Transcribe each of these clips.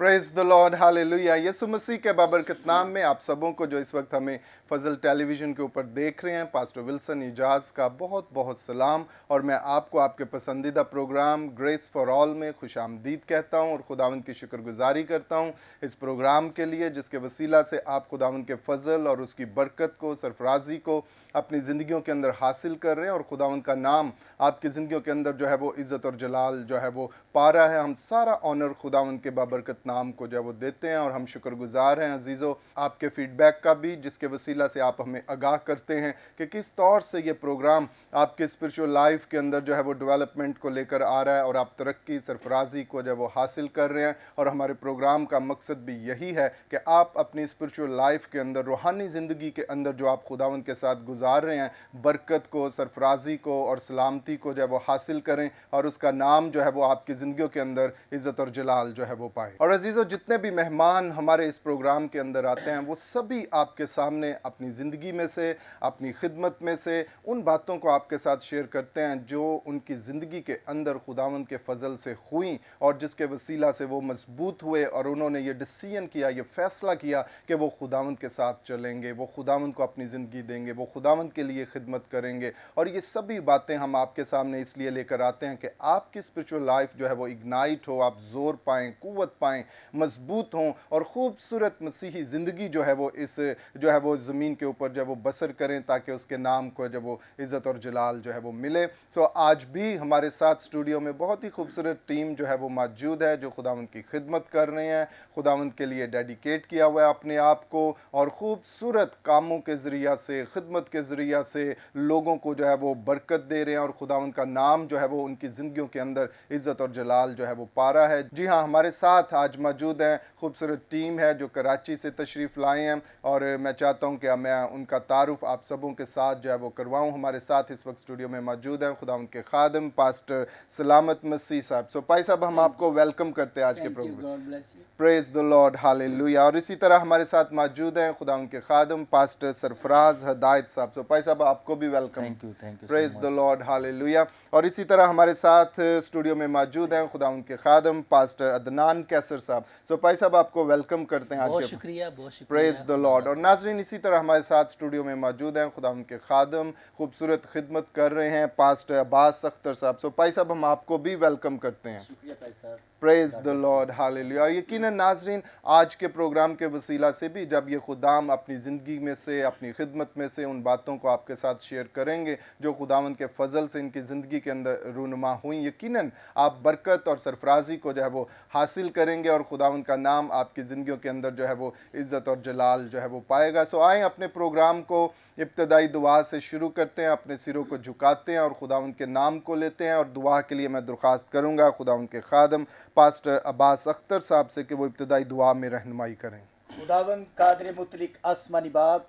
Praise the Lord, hallelujah. Yeshu Masih के बाबरकत नाम में आप सबों को जो इस वक्त हमें फजल टेलीविज़न के ऊपर देख रहे हैं, पास्टर विल्सन इजाज़ का बहुत बहुत सलाम। और मैं आपको आपके पसंदीदा प्रोग्राम ग्रेस फॉर ऑल में खुशामदीद कहता हूं और खुदावंद की शुक्रगुजारी करता हूं इस प्रोग्राम के लिए, जिसके वसीला से आप खुदावंद के फजल और उसकी बरकत को, सरफराजी को अपनी ज़िंदगियों के अंदर हासिल कर रहे हैं और खुदावंद का नाम आपकी ज़िंदगियों के अंदर जो है वो इज़्ज़त और जलाल जो है वो पा रहा है। हम सारा ऑनर खुदावंद के बाबरकत नाम को जो है वो देते हैं और हम शुक्रगुजार हैं अजीज़ों आपके फीडबैक का भी, जिसके वसीला से आप हमें आगाह करते हैं कि किस तौर से ये प्रोग्राम आपके स्पिरिचुअल लाइफ के अंदर जो है वो डेवलपमेंट को लेकर आ रहा है और आप तरक्की, सरफराजी को जो है वो हासिल कर रहे हैं। और हमारे प्रोग्राम का मकसद भी यही है कि आप अपनी स्पिरिचुअल लाइफ के अंदर, रूहानी ज़िंदगी के अंदर जो आप खुदावंद के साथ गुजार रहे हैं, बरकत को, सरफराजी को और सलामती को जो है वो हासिल करें और उसका नाम जो है वो आपकी ज़िंदगियों के अंदर इज़्ज़त और जलाल जो है वो पाए। और अजीज़ों, जितने भी मेहमान हमारे इस प्रोग्राम के अंदर आते हैं वो सभी आपके सामने अपनी ज़िंदगी में से, अपनी खिदमत में से उन बातों को आपके साथ शेयर करते हैं जो उनकी ज़िंदगी के अंदर खुदावंद के फजल से हुई और जिसके वसीला से वो मजबूत हुए और उन्होंने ये डिसीजन किया, ये फैसला किया कि वो खुदावंद के साथ चलेंगे, वो खुदावंद को अपनी ज़िंदगी देंगे, वो खुदावंद के लिए खिदमत करेंगे। और ये सभी बातें हम आपके सामने इसलिए लेकर आते हैं कि आपकी स्पिरिचुअल लाइफ जो है वो इग्नाइट हो, आप जोर पाएँ, कुव्वत पाएँ, मजबूत हों और खूबसूरत मसीही ज़िंदगी जो है वो इस जो है वो ज़मीन के ऊपर जो है वो बसर करें, ताकि उसके नाम को जब वो इज़्ज़त और जलाल जो है वो मिले। सो आज भी हमारे साथ स्टूडियो में बहुत ही खूबसूरत टीम जो है वो मौजूद है, जो खुदावंद की खिदमत कर रहे हैं, खुदावंद के लिए डेडिकेट किया हुआ है अपने आप को और खूबसूरत कामों के ज़रिया से, खिदमत के ज़रिया से लोगों को जो है वो बरकत दे रहे हैं और खुदावंद का नाम जो है वो उनकी ज़िंदगियों के अंदर इज़्ज़त और जलाल जो है वो पा रहा है। जी हाँ, हमारे साथ आज मौजूद हैं, खूबसूरत टीम है जो कराची से तशरीफ़ लाए हैं और मैं चाहता हूँ कि मैं उनका तारुफ आप सबों के साथ जो है वो करवाऊँ। हमारे साथ इस वक्त स्टूडियो में मौजूद हैं खुदावंद के खादिम पास्टर सलामत मसीह साहब। सो पाई साहब, हम आपको वेलकम करते हैं आज के programme. Praise the Lord, hallelujah. और इसी तरह हमारे साथ मौजूद हैं खुदावंद के खादिम पास्टर सरफराज हदायत साहब। सो पाई साहब, आपको भी welcome. Thank you praise the Lord, hallelujah. और इसी तरह हमारे साथ स्टूडियो में मौजूद हैं खुदावंद के खादिम पास्टर अदनान कैसर साहब। सो पाई साहब, आपको वेलकम करते हैं आज बहुत के। शुक्रिया, बहुत शुक्रिया। Praise the Lord. और नाजरीन, इसी तरह हमारे साथ स्टूडियो में मौजूद हैं खुदावंद के खादिम, खूबसूरत खिदमत कर रहे हैं पास्टर अब्बास अख्तर साहब। सो पाई साहब, हम आपको भी वेलकम करते हैं। शुक्रिया भाई साहब। Praise the Lord, hallelujah. यकीनन नाजरीन, आज के प्रोग्राम के वसीला से भी जब ये खुदाम अपनी ज़िंदगी में से, अपनी खिदमत में से उन बातों को आपके साथ शेयर करेंगे जो खुदावंद के फजल से इनकी ज़िंदगी के अंदर रूनुमा हुई, यकीनन आप बरकत और सरफराजी को जो है वो हासिल करेंगे और खुदावंद का नाम आपकी ज़िंदगियों के अंदर जो है वो इज़्ज़त और जलाल जो है वो पाएगा। सो आएँ अपने प्रोग्राम को इब्तदाई दुआ से शुरू करते हैं, अपने सिरों को झुकाते हैं और खुदावंद के नाम को लेते हैं। और दुआ के लिए मैं दरख्वास्त करूंगा खुदावंद के खादम पास्टर अब्बास अख्तर साहब से कि वो इब्तदाई दुआ में रहनुमाई करें। खुदावंद कादिर मुतलिक आसमानी बाप,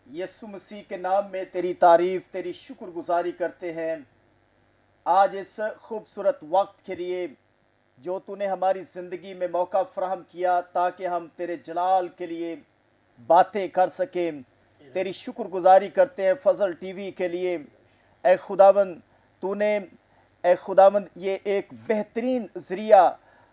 यीशु मसीह के नाम में तेरी तारीफ़, तेरी शुक्रगुजारी करते हैं आज इस खूबसूरत वक्त के लिए जो तूने हमारी ज़िंदगी में मौका फराहम किया ताकि हम तेरे जलाल के लिए बातें कर सकें। तेरी शुक्रगुजारी करते हैं फजल टीवी के लिए। ए खुदावंद, तूने ए खुदावंद ये एक बेहतरीन ज़रिया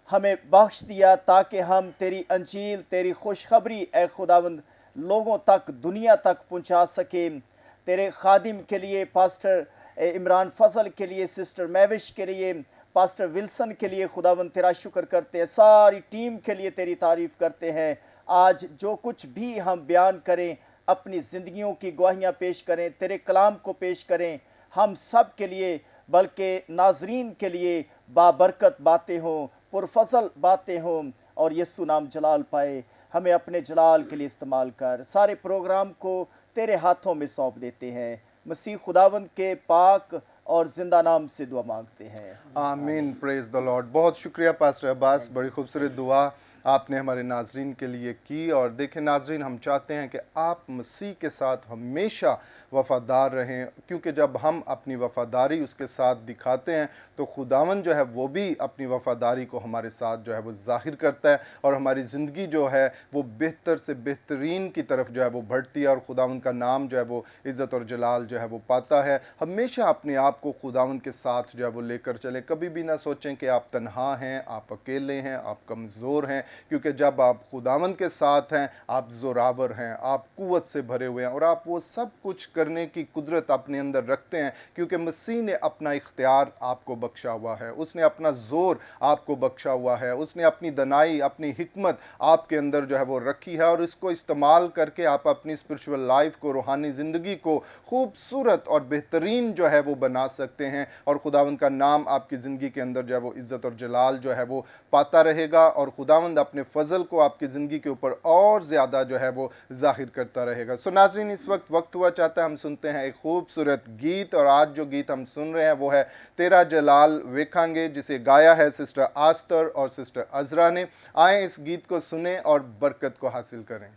हमें बख्श दिया ताकि हम तेरी अंजील, तेरी खुशखबरी ए खुदावंद लोगों तक, दुनिया तक पहुंचा सकें। तेरे खादिम के लिए, पास्टर इमरान फजल के लिए, सिस्टर मैविश के लिए, पास्टर विल्सन के लिए खुदावंद तेरा शुक्र करते हैं। सारी टीम के लिए तेरी तारीफ़ करते हैं। आज जो कुछ भी हम बयान करें, अपनी ज़िंदगियों की गवाहियाँ पेश करें, तेरे कलाम को पेश करें, हम सब के लिए बल्कि नाजरीन के लिए बाबरकत बातें हों, पुरफसल बातें हों और यीशु नाम जलाल पाए। हमें अपने जलाल के लिए इस्तेमाल कर। सारे प्रोग्राम को तेरे हाथों में सौंप देते हैं। मसीह खुदावंद के पाक और जिंदा नाम से दुआ मांगते हैं, आमीन। Praise the Lord. बहुत शुक्रिया पास्टर अब्बास, बड़ी खूबसूरत दुआ آپ نے ہمارے ناظرین کے لیے کی، اور دیکھیں ناظرین، ہم چاہتے ہیں کہ آپ مسیح کے ساتھ ہمیشہ وفادار رہیں، کیونکہ جب ہم اپنی وفاداری اس کے ساتھ دکھاتے ہیں تو خداوند جو ہے وہ بھی اپنی وفاداری کو ہمارے ساتھ جو ہے وہ ظاہر کرتا ہے، اور ہماری زندگی جو ہے وہ بہتر سے بہترین کی طرف جو ہے وہ بڑھتی ہے، اور خداوند کا نام جو ہے وہ عزت اور جلال جو ہے وہ پاتا ہے۔ ہمیشہ اپنے آپ کو خداوند کے ساتھ جو ہے وہ لے کر چلیں، کبھی بھی نہ سوچیں کہ آپ تنہا ہیں، آپ اکیلے ہیں، آپ کمزور ہیں، کیونکہ جب آپ خداوند کے ساتھ ہیں آپ زوراور ہیں، آپ قوت سے بھرے ہوئے ہیں، اور آپ وہ سب کچھ کرنے کی قدرت اپنے اندر رکھتے ہیں، کیونکہ مسیح نے اپنا اختیار آپ کو بخشا ہوا ہے، اس نے اپنا زور آپ کو بخشا ہوا ہے، اس نے اپنی دنائی، اپنی حکمت آپ کے اندر جو ہے وہ رکھی ہے، اور اس کو استعمال کر کے آپ اپنی اسپرچول لائف کو، روحانی زندگی کو خوبصورت اور بہترین جو ہے وہ بنا سکتے ہیں، اور خداوند کا نام آپ کی زندگی کے اندر جو ہے وہ عزت اور جلال جو ہے وہ پاتا رہے گا، اور خداوند اپنے فضل کو آپ کی زندگی کے اوپر اور زیادہ جو ہے وہ ظاہر کرتا رہے گا۔ سو ناظرین، اس وقت ہوا چاہتا ہے ہم سنتے ہیں ایک خوبصورت گیت، اور آج جو گیت ہم سن رہے ہیں وہ ہے تیرا جلال ویکھاں گے، جسے گایا ہے سسٹر آستر اور سسٹر عذرا نے۔ آئیں اس گیت کو سنیں اور برکت کو حاصل کریں۔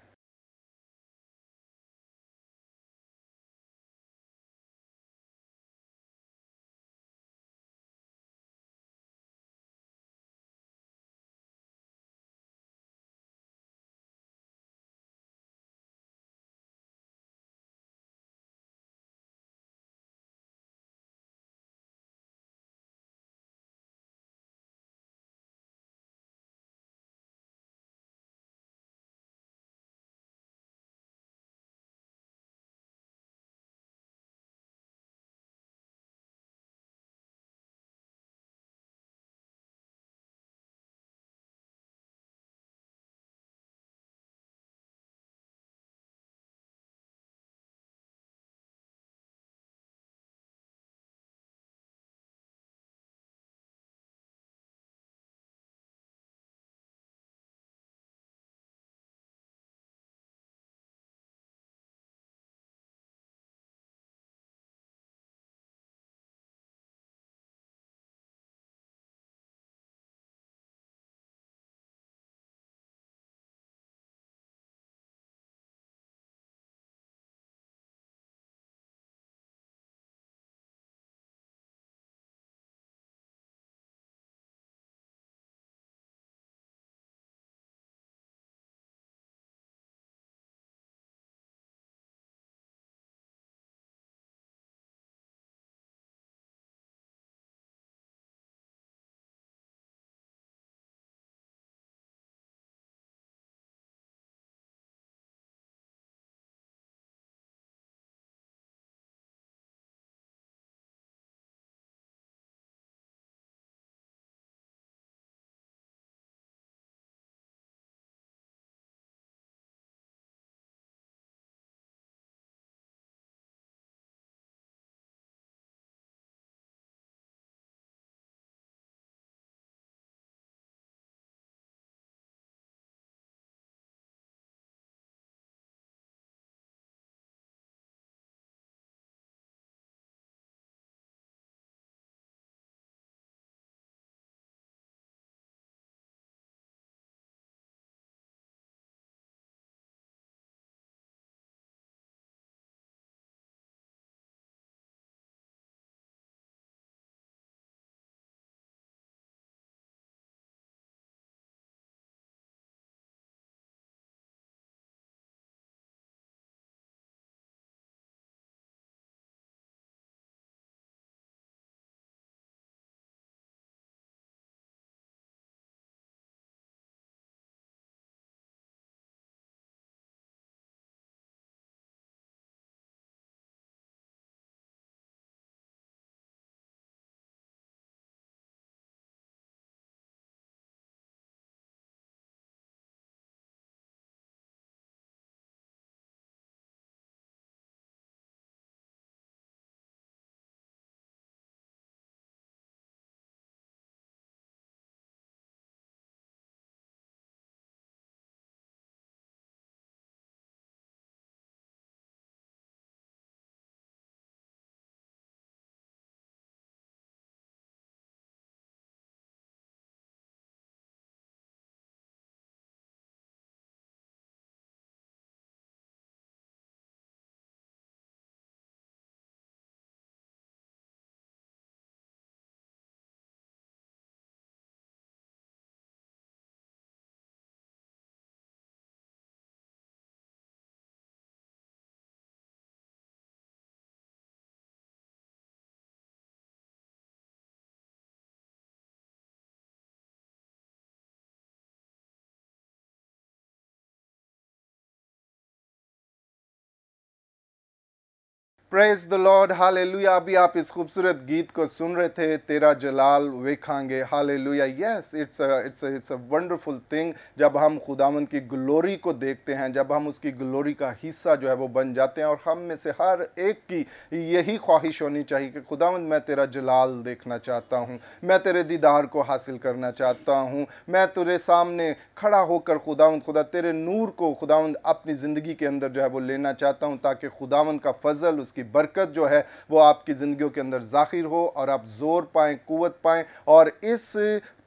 Praise the Lord, hallelujah. अभी आप इस खूबसूरत गीत को सुन रहे थे, तेरा जलाल वेखांगे, hallelujah. Yes, it's a wonderful thing जब हम खुदावंद की ग्लोरी को देखते हैं, जब हम उसकी ग्लोरी का हिस्सा जो है वो बन जाते हैं। और हम में से हर एक की यही ख्वाहिश होनी चाहिए कि खुदावंद मैं तेरा जलाल देखना चाहता हूँ, मैं तेरे दीदार को हासिल करना चाहता हूँ, मैं तेरे सामने खड़ा होकर खुदावंद खुदा तेरे नूर को खुदावंद अपनी ज़िंदगी के अंदर जो है वो लेना चाहता हूँ, ताकि खुदावंद का फजल, उसकी बरकत जो है वो आपकी ज़िंदगियों के अंदर ज़ाहिर हो और आप ज़ोर पाएँ, कुव्वत पाएँ। और इस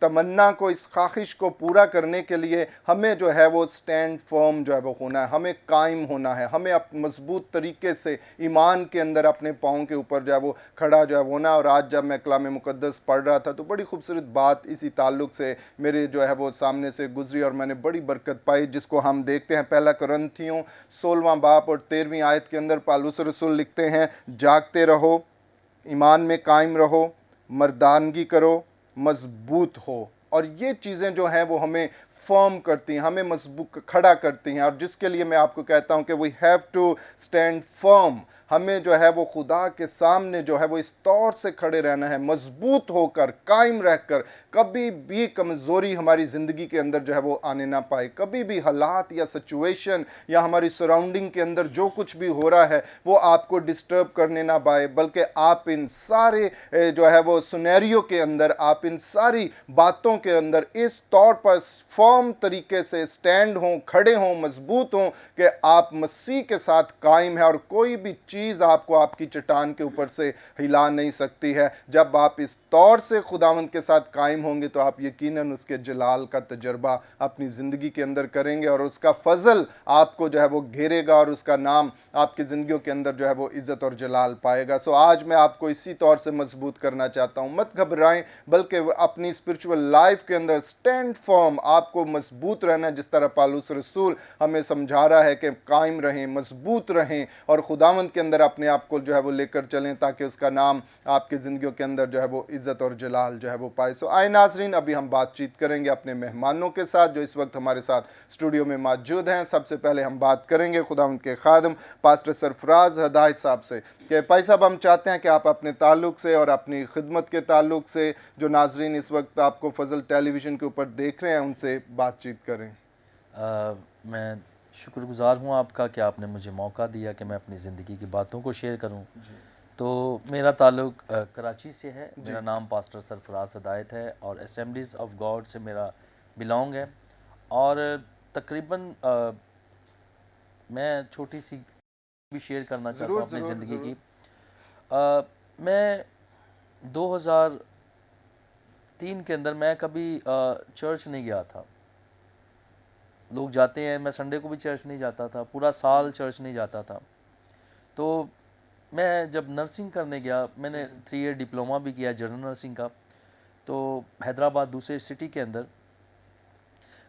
तमन्ना को, इस ख्वाहिश को पूरा करने के लिए हमें जो है वो स्टैंड फर्म जो है वो होना है, हमें कायम होना है, हमें मजबूत तरीके से ईमान के अंदर अपने पाँव के ऊपर जो है वो खड़ा जो है वो होना। और आज जब मैं कलाम मुकद्दस पढ़ रहा था तो बड़ी खूबसूरत बात इसी ताल्लुक से मेरे जो है वो सामने से गुजरी और मैंने बड़ी बरकत पाई, जिसको हम देखते हैं पहला कुरिन्थियों 16वां बाब और 13वीं आयत के अंदर पौलुस रसूल लिखते हैं, जागते रहो, ईमान में कायम रहो, मर्दानगी करो, मजबूत हो। और ये चीज़ें जो हैं वो हमें फर्म करती हैं, हमें मजबूत खड़ा करती हैं। और जिसके लिए मैं आपको कहता हूं कि we have to stand firm. हमें जो है वो खुदा के सामने जो है वो इस तौर से खड़े रहना है, मजबूत होकर, कायम रहकर, कभी भी कमज़ोरी हमारी ज़िंदगी के अंदर जो है वो आने ना पाए। कभी भी हालात या सिचुएशन या हमारी सराउंडिंग के अंदर जो कुछ भी हो रहा है वो आपको डिस्टर्ब करने ना पाए, बल्कि आप इन सारे जो है वो सुनेरियो के अंदर, आप इन सारी बातों के अंदर इस तौर पर फर्म तरीके से स्टैंड हों, खड़े हों, मजबूत हों कि आप मसीह के साथ कायम है और कोई भी चीज़ आपको आपकी चट्टान के ऊपर से हिला नहीं सकती है। जब आप इस तौर से खुदावंद के साथ कायम होंगे तो आप यकीनन उसके जलाल का तजर्बा अपनी ज़िंदगी के अंदर करेंगे और उसका फजल आपको जो है वो घेरेगा और उसका नाम आपकी ज़िंदगियों के अंदर जो है वो इज़्ज़त और जलाल पाएगा। सो आज मैं आपको इसी तौर से मजबूत करना चाहता हूँ। मत घबराएं, बल्कि अपनी स्पिरिचुअल लाइफ के अंदर स्टैंड फर्म, आपको मजबूत रहना है। जिस तरह पौलुस रसूल हमें समझा रहा है कि कायम रहें, मजबूत रहें और खुदावंद के अंदर अपने आप को जो है वो लेकर चलें, ताकि उसका नाम आपकी ज़िंदगियों के अंदर जो है वो इज़्ज़त और जलाल जो है वो पाए। सो आए नाज़रीन, अभी हम बातचीत करेंगे अपने मेहमानों के साथ जो इस वक्त हमारे साथ स्टूडियो में मौजूद हैं। सबसे पहले हम बात करेंगे खुदावंद के खादम पास्टर सरफराज हदायत साहब से कि भाई साहब, हम चाहते हैं कि आप अपने ताल्लुक़ से और अपनी खिदमत के ताल्लुक़ से जो नाज़रीन इस वक्त आपको फजल टेलीविज़न के ऊपर देख रहे हैं उनसे बातचीत करें। मैं शुक्रगुज़ार हूँ आपका कि आपने मुझे मौका दिया कि मैं अपनी ज़िंदगी की बातों को शेयर करूँ। तो मेरा ताल्लुक़ कराची से है, मेरा नाम पास्टर सरफराज हदायत है और असेंबलीज़ ऑफ गॉड से मेरा बिलोंग है। और तकरीबन मैं छोटी सी भी शेयर करना चाहता हूँ अपनी ज़िंदगी की। मैं 2003 के अंदर मैं कभी चर्च नहीं गया था। लोग जाते हैं, मैं संडे को भी चर्च नहीं जाता था, पूरा साल चर्च नहीं जाता था। तो मैं जब नर्सिंग करने गया, मैंने 3 ईयर डिप्लोमा भी किया जनरल नर्सिंग का, तो हैदराबाद दूसरे सिटी के अंदर,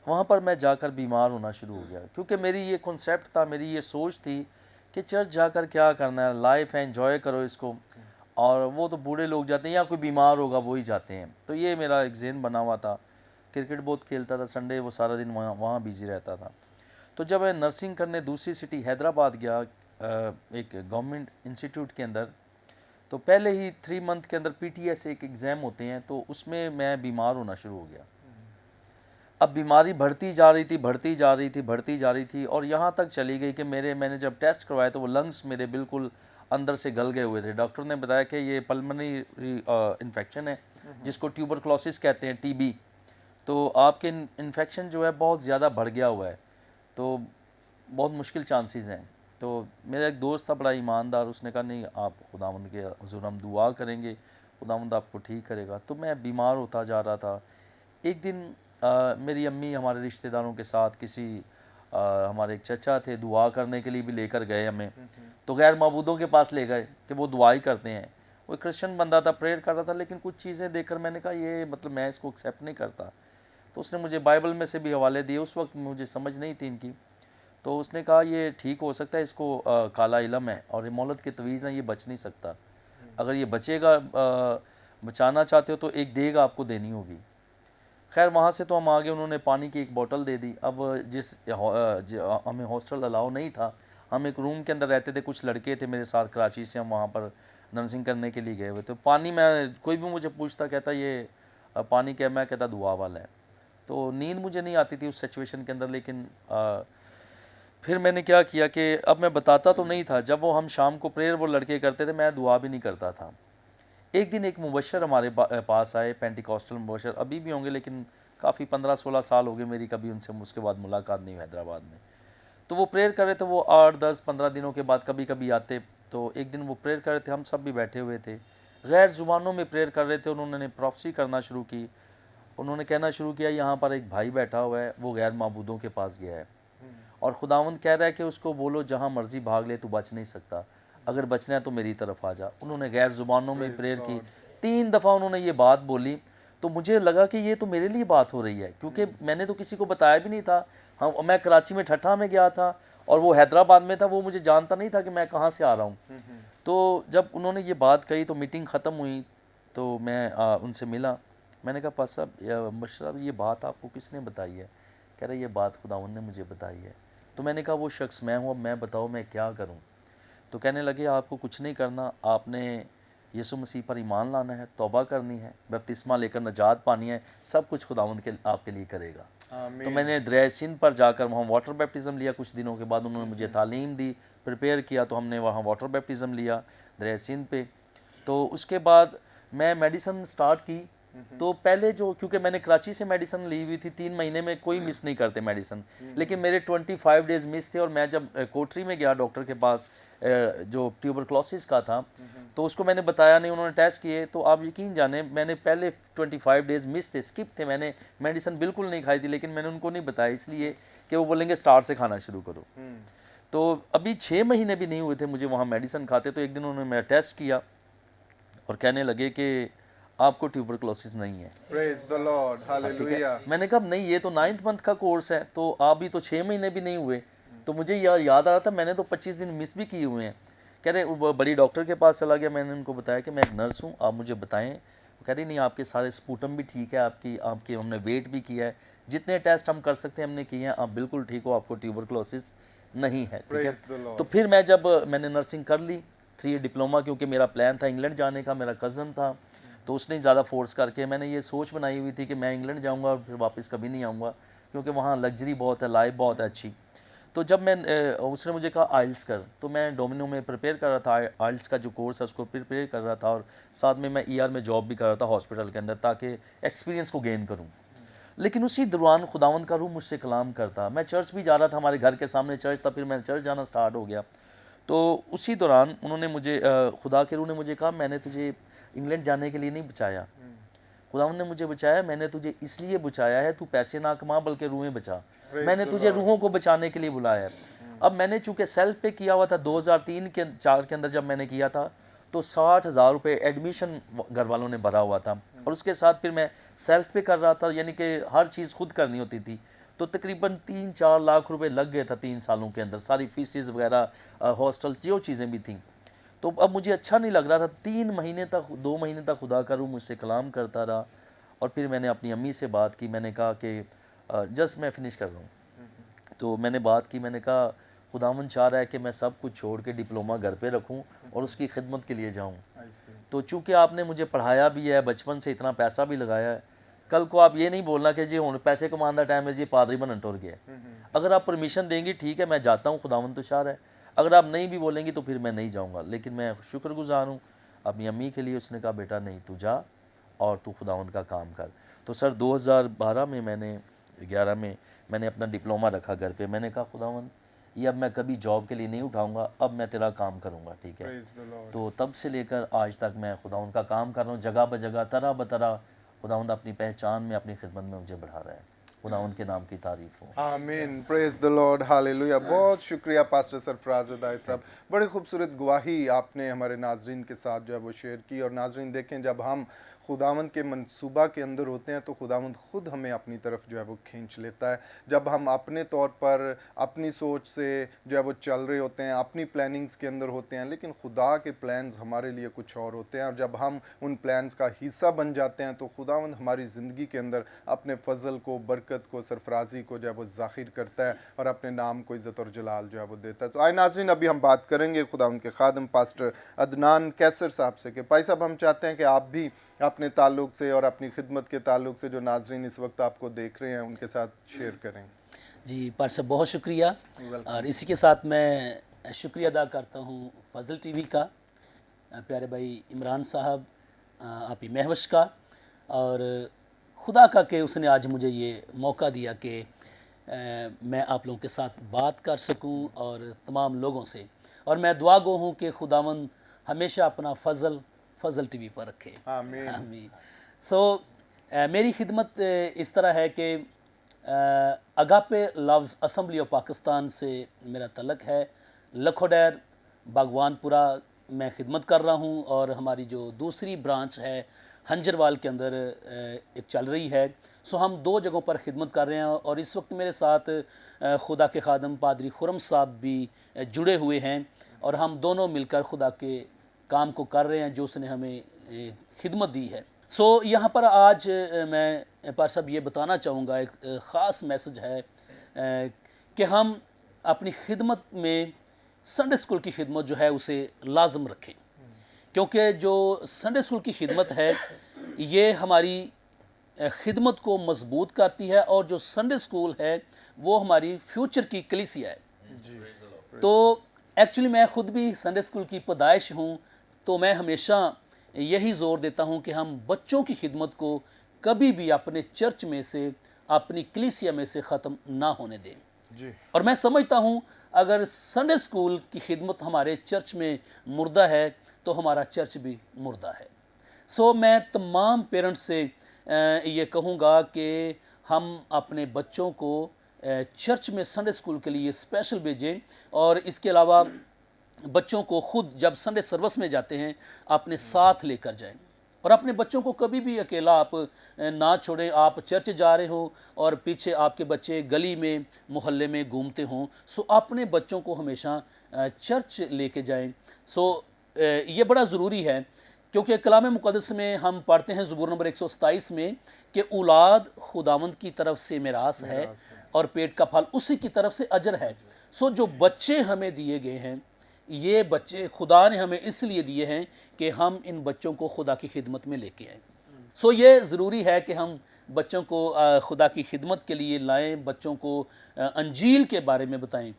वहाँ पर मैं जाकर बीमार होना शुरू हो गया। क्योंकि मेरी ये कॉन्सेप्ट था, मेरी ये सोच थी कि चर्च जाकर क्या करना है, लाइफ है, एंजॉय करो इसको, और वो तो बूढ़े लोग जाते हैं या कोई बीमार होगा वही जाते हैं। तो ये मेरा एक ज़हन बना हुआ था। क्रिकेट बहुत खेलता था, संडे वो सारा दिन वहाँ बिज़ी रहता था। तो जब मैं नर्सिंग करने दूसरी सिटी हैदराबाद गया एक गवर्नमेंट इंस्टीट्यूट के अंदर, तो पहले ही 3 मंथ के अंदर PTS एक एग्ज़ाम होते हैं, तो उसमें मैं बीमार होना शुरू हो गया। अब बीमारी बढ़ती जा रही थी और यहाँ तक चली गई कि मैंने जब टेस्ट करवाए तो वो लंग्स मेरे बिल्कुल अंदर से गल गए हुए थे। डॉक्टर ने बताया कि ये पल्मोनरी इन्फेक्शन है, जिसको ट्यूबरक्लोसिस कहते हैं, TB। तो आपके इन्फेक्शन जो है बहुत ज़्यादा बढ़ गया हुआ है, तो बहुत मुश्किल चांसेस हैं। तो मेरा एक दोस्त था बड़ा ईमानदार, उसने कहा नहीं, आप खुदावंद के हुज़ूर हम दुआ करेंगे, खुदावंद आपको ठीक करेगा। तो मैं बीमार होता जा रहा था। एक दिन मेरी अम्मी हमारे रिश्तेदारों के साथ हमारे एक चचा थे, दुआ करने के लिए भी लेकर गए हमें। तो गैर मबूदों के पास ले गए कि वो दुआ ही करते हैं। वो क्रिश्चियन बंदा था, प्रेयर कर रहा था, लेकिन कुछ चीज़ें देखकर मैंने कहा ये मतलब मैं इसको एक्सेप्ट नहीं करता। तो उसने मुझे बाइबल में से भी हवाले दिए, उस वक्त मुझे समझ नहीं थी इनकी। तो उसने कहा ये ठीक हो सकता है, इसको काला इलम है और ये मौलद के तवीज़ हैं, ये बच नहीं सकता। अगर ये बचेगा, बचाना चाहते हो तो एक देग आपको देनी होगी। खैर वहाँ से तो हम आगे, उन्होंने पानी की एक बोतल दे दी। अब हमें हॉस्टल अलाउ नहीं था, ہم ایک روم کے اندر رہتے تھے, کچھ لڑکے تھے میرے ساتھ کراچی سے, ہم وہاں پر نرسنگ کرنے کے لیے گئے ہوئے. تو پانی میں کوئی بھی مجھے پوچھتا کہتا یہ پانی کیا, میں کہتا دعا والا ہے. تو نیند مجھے نہیں آتی تھی اس سچویشن کے اندر, لیکن پھر میں نے کیا کیا کہ اب میں بتاتا تو نہیں تھا, جب وہ ہم شام کو پریئر وہ لڑکے کرتے تھے میں دعا بھی نہیں کرتا تھا. ایک دن ایک مبشر ہمارے پاس آئے, پینٹیکاسٹل مبشر, ابھی بھی ہوں گے لیکن کافی 15-16 سال ہو گئے میری کبھی ان سے اس کے بعد ملاقات نہیں ہوئی حیدرآباد میں. تو وہ پریئر کر رہے تھے, وہ 8-10-15 دنوں کے بعد کبھی کبھی آتے. تو ایک دن وہ پریئر کر رہے تھے, ہم سب بھی بیٹھے ہوئے تھے, غیر زبانوں میں پریئر کر رہے تھے. انہوں نے پروفیسی کرنا شروع کی, انہوں نے کہنا شروع کیا یہاں پر ایک بھائی بیٹھا ہوا ہے, وہ غیر معبودوں کے پاس گیا ہے اور خداوند کہہ رہا ہے کہ اس کو بولو جہاں مرضی بھاگ لے تو بچ نہیں سکتا, اگر بچنا ہے تو میری طرف آ جا. انہوں نے غیر زبانوں میں پریئر کی, 3 دفعہ انہوں نے یہ بات بولی. تو مجھے لگا کہ یہ تو میرے لیے بات ہو رہی ہے, کیونکہ میں نے تو کسی کو بتایا بھی نہیں تھا. میں کراچی میں ٹھٹھا میں گیا تھا اور وہ حیدرآباد میں تھا, وہ مجھے جانتا نہیں تھا کہ میں کہاں سے آ رہا ہوں. تو جب انہوں نے یہ بات کہی تو میٹنگ ختم ہوئی تو میں ان سے ملا. میں نے کہا پاس صاحب مشرف یہ بات آپ کو کس نے بتائی ہے؟ کہہ رہے یہ بات خداوند نے مجھے بتائی ہے. تو میں نے کہا وہ شخص میں ہوں, اب میں بتاؤ میں کیا کروں؟ تو کہنے لگے آپ کو کچھ نہیں کرنا, آپ نے یسوع مسیح پر ایمان لانا ہے, توبہ کرنی ہے, بپتسمہ لے کر نجات پانی ہے, سب کچھ خداوند کے آپ کے لیے کرے گا. تو میں نے دریائے سندھ پر جا کر وہاں واٹر بیپٹزم لیا. کچھ دنوں کے بعد انہوں نے مجھے تعلیم دی, پریپیئر کیا, تو ہم نے وہاں واٹر بیپٹزم لیا دریائے سندھ پہ. تو اس کے بعد میں میڈیسن سٹارٹ کی. تو پہلے جو, کیونکہ میں نے کراچی سے میڈیسن لی ہوئی تھی, 3 مہینے میں کوئی مس نہیں کرتے میڈیسن, لیکن میرے 25 ڈیز مس تھے. اور میں جب کوٹری میں گیا ڈاکٹر کے پاس جو ٹیوبرکلوسس کا تھا, تو اس کو میں نے بتایا نہیں, انہوں نے ٹیسٹ کیے. تو آپ یقین جانیں میں نے پہلے 25 ڈیز مس تھے, اسکپ تھے, میں نے میڈیسن بالکل نہیں کھائی تھی, لیکن میں نے ان کو نہیں بتایا اس لیے کہ وہ بولیں گے سٹارٹ سے کھانا شروع کرو. تو ابھی 6 مہینے بھی نہیں ہوئے تھے مجھے وہاں میڈیسن کھاتے. تو ایک دن انہوں نے میرا ٹیسٹ کیا اور کہنے لگے کہ آپ کو ٹیوبرکلوسس نہیں ہے. پریز دی لارڈ, ہاللیلویا. میں نے کہا نہیں یہ تو 9th منتھ کا کورس ہے, تو آپ بھی تو 6 مہینے بھی نہیں ہوئے. تو مجھے یاد آ رہا تھا میں نے تو 25 دن مس بھی کیے ہوئے ہیں. کہہ رہے وہ بڑی ڈاکٹر کے پاس چلا گیا, میں نے ان کو بتایا کہ میں ایک نرس ہوں, آپ مجھے بتائیں. وہ کہہ رہی نہیں آپ کے سارے سپوٹم بھی ٹھیک ہے, آپ کی ہم نے ویٹ بھی کیا ہے, جتنے ٹیسٹ ہم کر سکتے ہیں ہم نے کیے ہیں, آپ بالکل ٹھیک ہو, آپ کو ٹیوبرکلوسس نہیں ہے. ٹھیک ہے. تو پھر میں نے نرسنگ کر لی 3 ڈپلوما, کیونکہ میرا پلان تھا انگلینڈ جانے کا, میرا کزن تھا, تو اس نے زیادہ فورس کر کے, میں نے یہ سوچ بنائی ہوئی تھی کہ میں انگلینڈ جاؤں گا اور پھر واپس کبھی نہیں آؤں گا, کیونکہ وہاں لگژری بہت ہے, لائف بہت ہے اچھی. تو جب اس نے مجھے کہا آئلس کر, تو میں ڈومینو میں پریپیئر کر رہا تھا, آئلس کا جو کورس ہے اس کو پریپیئر کر رہا تھا, اور ساتھ میں ER میں جاب بھی کر رہا تھا ہاسپٹل کے اندر, تاکہ ایکسپیرینس کو گین کروں. لیکن اسی دوران خداوند کا روح مجھ سے کلام کرتا. میں چرچ بھی جا رہا تھا, ہمارے گھر کے سامنے چرچ تھا, پھر میں چرچ جانا سٹارٹ ہو گیا. تو اسی دوران انہوں نے مجھے, خدا کے روح نے مجھے کہا میں نے تجھے انگلینڈ جانے کے لیے نہیں بچایا, خداوند نے مجھے بچایا, میں نے تجھے اس لیے بچایا ہے تو پیسے نہ کما بلکہ روحیں بچا. میں نے تجھے روحوں کو بچانے کے لیے بلایا ہے. اب میں نے چونکہ سیلف پے کیا ہوا تھا 2003-4 کے اندر, جب میں نے کیا تھا تو 60,000 روپے ایڈمیشن گھر والوں نے بھرا ہوا تھا, اور اس کے ساتھ پھر میں سیلف پے کر رہا تھا, یعنی کہ ہر چیز خود کرنی ہوتی تھی. تو تقریباً 3-4 لاکھ روپے لگ گئے تھا 3 سالوں کے اندر, ساری فیسز وغیرہ, ہاسٹل جو چیزیں بھی تھیں. تو اب مجھے اچھا نہیں لگ رہا تھا. 2 مہینے تک خدا کا روح مجھ سے کلام کرتا رہا. اور پھر میں نے اپنی امی سے بات کی, میں نے کہا کہ جسٹ میں فنش کر رہا ہوں. تو میں نے بات کی, میں نے کہا خداوند چاہ رہا ہے کہ میں سب کچھ چھوڑ کے ڈپلوما گھر پہ رکھوں اور اس کی خدمت کے لیے جاؤں. تو چونکہ آپ نے مجھے پڑھایا بھی ہے, بچپن سے اتنا پیسہ بھی لگایا ہے, کل کو آپ یہ نہیں بولنا کہ جی ہوں پیسے کمانے کا ٹائم ہے جی پادری بنن ٹر گیا. اگر آپ پرمیشن دیں گی ٹھیک ہے میں جاتا ہوں, خداوند تو چاہ رہا ہے. اگر آپ نہیں بھی بولیں گی تو پھر میں نہیں جاؤں گا. لیکن میں شکر گزار ہوں اپنی امی کے لیے. اس نے کہا بیٹا نہیں تو جا اور تو خداوند کا کام کر. تو سر 2012 میں 11 میں میں نے اپنا ڈپلوما رکھا گھر پہ. میں نے کہا خداوند یہ اب میں کبھی جاب کے لیے نہیں اٹھاؤں گا, اب میں تیرا کام کروں گا. ٹھیک ہے. تو تب سے لے کر آج تک میں خداوند کا کام کر رہا ہوں, جگہ بجگہ, طرح بطرح. خداوند اپنی پہچان میں, اپنی خدمت میں مجھے بڑھا رہا ہے. خداوند کے نام کی تعریف ہو. آمین. پریز دی لارڈ, ہاللیلویا. بہت شکریہ پاسٹر سرفراز ہدایت صاحب, بڑی خوبصورت گواہی آپ نے ہمارے ناظرین کے ساتھ جو ہے وہ شیئر کی. اور ناظرین دیکھیں, جب ہم खुदावंद के मंसूबा के अंदर होते हैं तो खुदावंद खुद हमें अपनी तरफ जो है वो खींच लेता है। जब हम अपने तौर पर अपनी सोच से जो है वो चल रहे होते हैं, अपनी प्लानिंग्स के अंदर होते हैं, लेकिन खुदा के प्लान्स हमारे लिए कुछ और होते हैं, और जब हम उन प्लान्स का हिस्सा बन जाते हैं तो खुदावंद हमारी ज़िंदगी के अंदर अपने फजल को, बरकत को, सरफराजी को जो है वो ज़ाहिर करता है और अपने नाम को इज़्ज़त और जलाल जो है वो देता है। तो आए नाज़रीन, अभी हम बात करेंगे खुदावंद के खादम पास्टर अदनान कैसर साहब से कि भाई साहब, हम चाहते हैं कि आप भी अपने ताल्लुक से और अपनी खिदमत के ताल्लुक से जो नाजरीन इस वक्त आपको देख रहे हैं उनके साथ शेयर करें। जी पार साहब, बहुत शुक्रिया। और इसी के साथ मैं शुक्रिया अदा करता हूँ फजल टीवी का, प्यारे भाई इमरान साहब, आप ही महवश का, और खुदा का कि उसने आज मुझे ये मौका दिया कि मैं आप लोगों के साथ बात कर सकूं और तमाम लोगों से, और मैं दुआ गो हूँ कि खुदावंद हमेशा अपना फजल टीवी पर रखे। आमीन। आमीन। मेरी खिदमत इस तरह है कि agape loves assembly of Pakistan से मेरा तलक है। लखोडैर बागवानपुरा मैं खिदमत कर रहा हूँ, और हमारी जो दूसरी ब्रांच है हंजरवाल के अंदर एक चल रही है। हम दो जगहों पर खिदमत कर रहे हैं, और इस वक्त मेरे साथ खुदा के खादम पादरी खुरम साहब भी जुड़े हुए हैं, और हम दोनों मिलकर खुदा के काम को कर रहे हैं जो उसने हमें खिदमत दी है। यहाँ पर आज मैं पार साहब ये बताना चाहूँगा, एक ख़ास मैसेज है कि हम अपनी खिदमत में संडे स्कूल की खिदमत जो है उसे लाजम रखें, क्योंकि जो संडे स्कूल की खिदमत है ये हमारी खिदमत को मजबूत करती है, और जो संडे स्कूल है वो हमारी फ्यूचर की कलीसिया है। तो एक्चुअली मैं ख़ुद भी संडे स्कूल की पैदाइश हूँ, तो मैं हमेशा यही ज़ोर देता हूँ कि हम बच्चों की खिदमत को कभी भी अपने चर्च में से, अपनी कलीसिया में से ख़त्म ना होने दें जी। और मैं समझता हूँ अगर संडे स्कूल की खिदमत हमारे चर्च में मुर्दा है तो हमारा चर्च भी मुर्दा है। मैं तमाम पेरेंट्स से ये कहूँगा कि हम अपने बच्चों को चर्च में संडे स्कूल के लिए स्पेशल भेजें, और इसके अलावा बच्चों को खुद जब संडे सर्विस में जाते हैं अपने साथ लेकर जाएं, और अपने बच्चों को कभी भी अकेला आप ना छोड़ें। आप चर्च जा रहे हो और पीछे आपके बच्चे गली में, मोहल्ले में घूमते हों, अपने बच्चों को हमेशा चर्च लेके जाएं। ये बड़ा ज़रूरी है, क्योंकि कलाम मुक़द्दस में हम पढ़ते हैं ज़बूर नंबर 127 में कि औलाद खुदावंद की तरफ से मिरास है और पेट का फल उसी की तरफ से अजर है। जो बच्चे हमें दिए गए हैं, ये बच्चे खुदा ने हमें इसलिए दिए हैं कि हम इन बच्चों को खुदा की खिदमत में लेके आएँ। ये ज़रूरी है कि हम बच्चों को खुदा की खिदमत के लिए लाएं, बच्चों को अंजील के बारे में बताएं।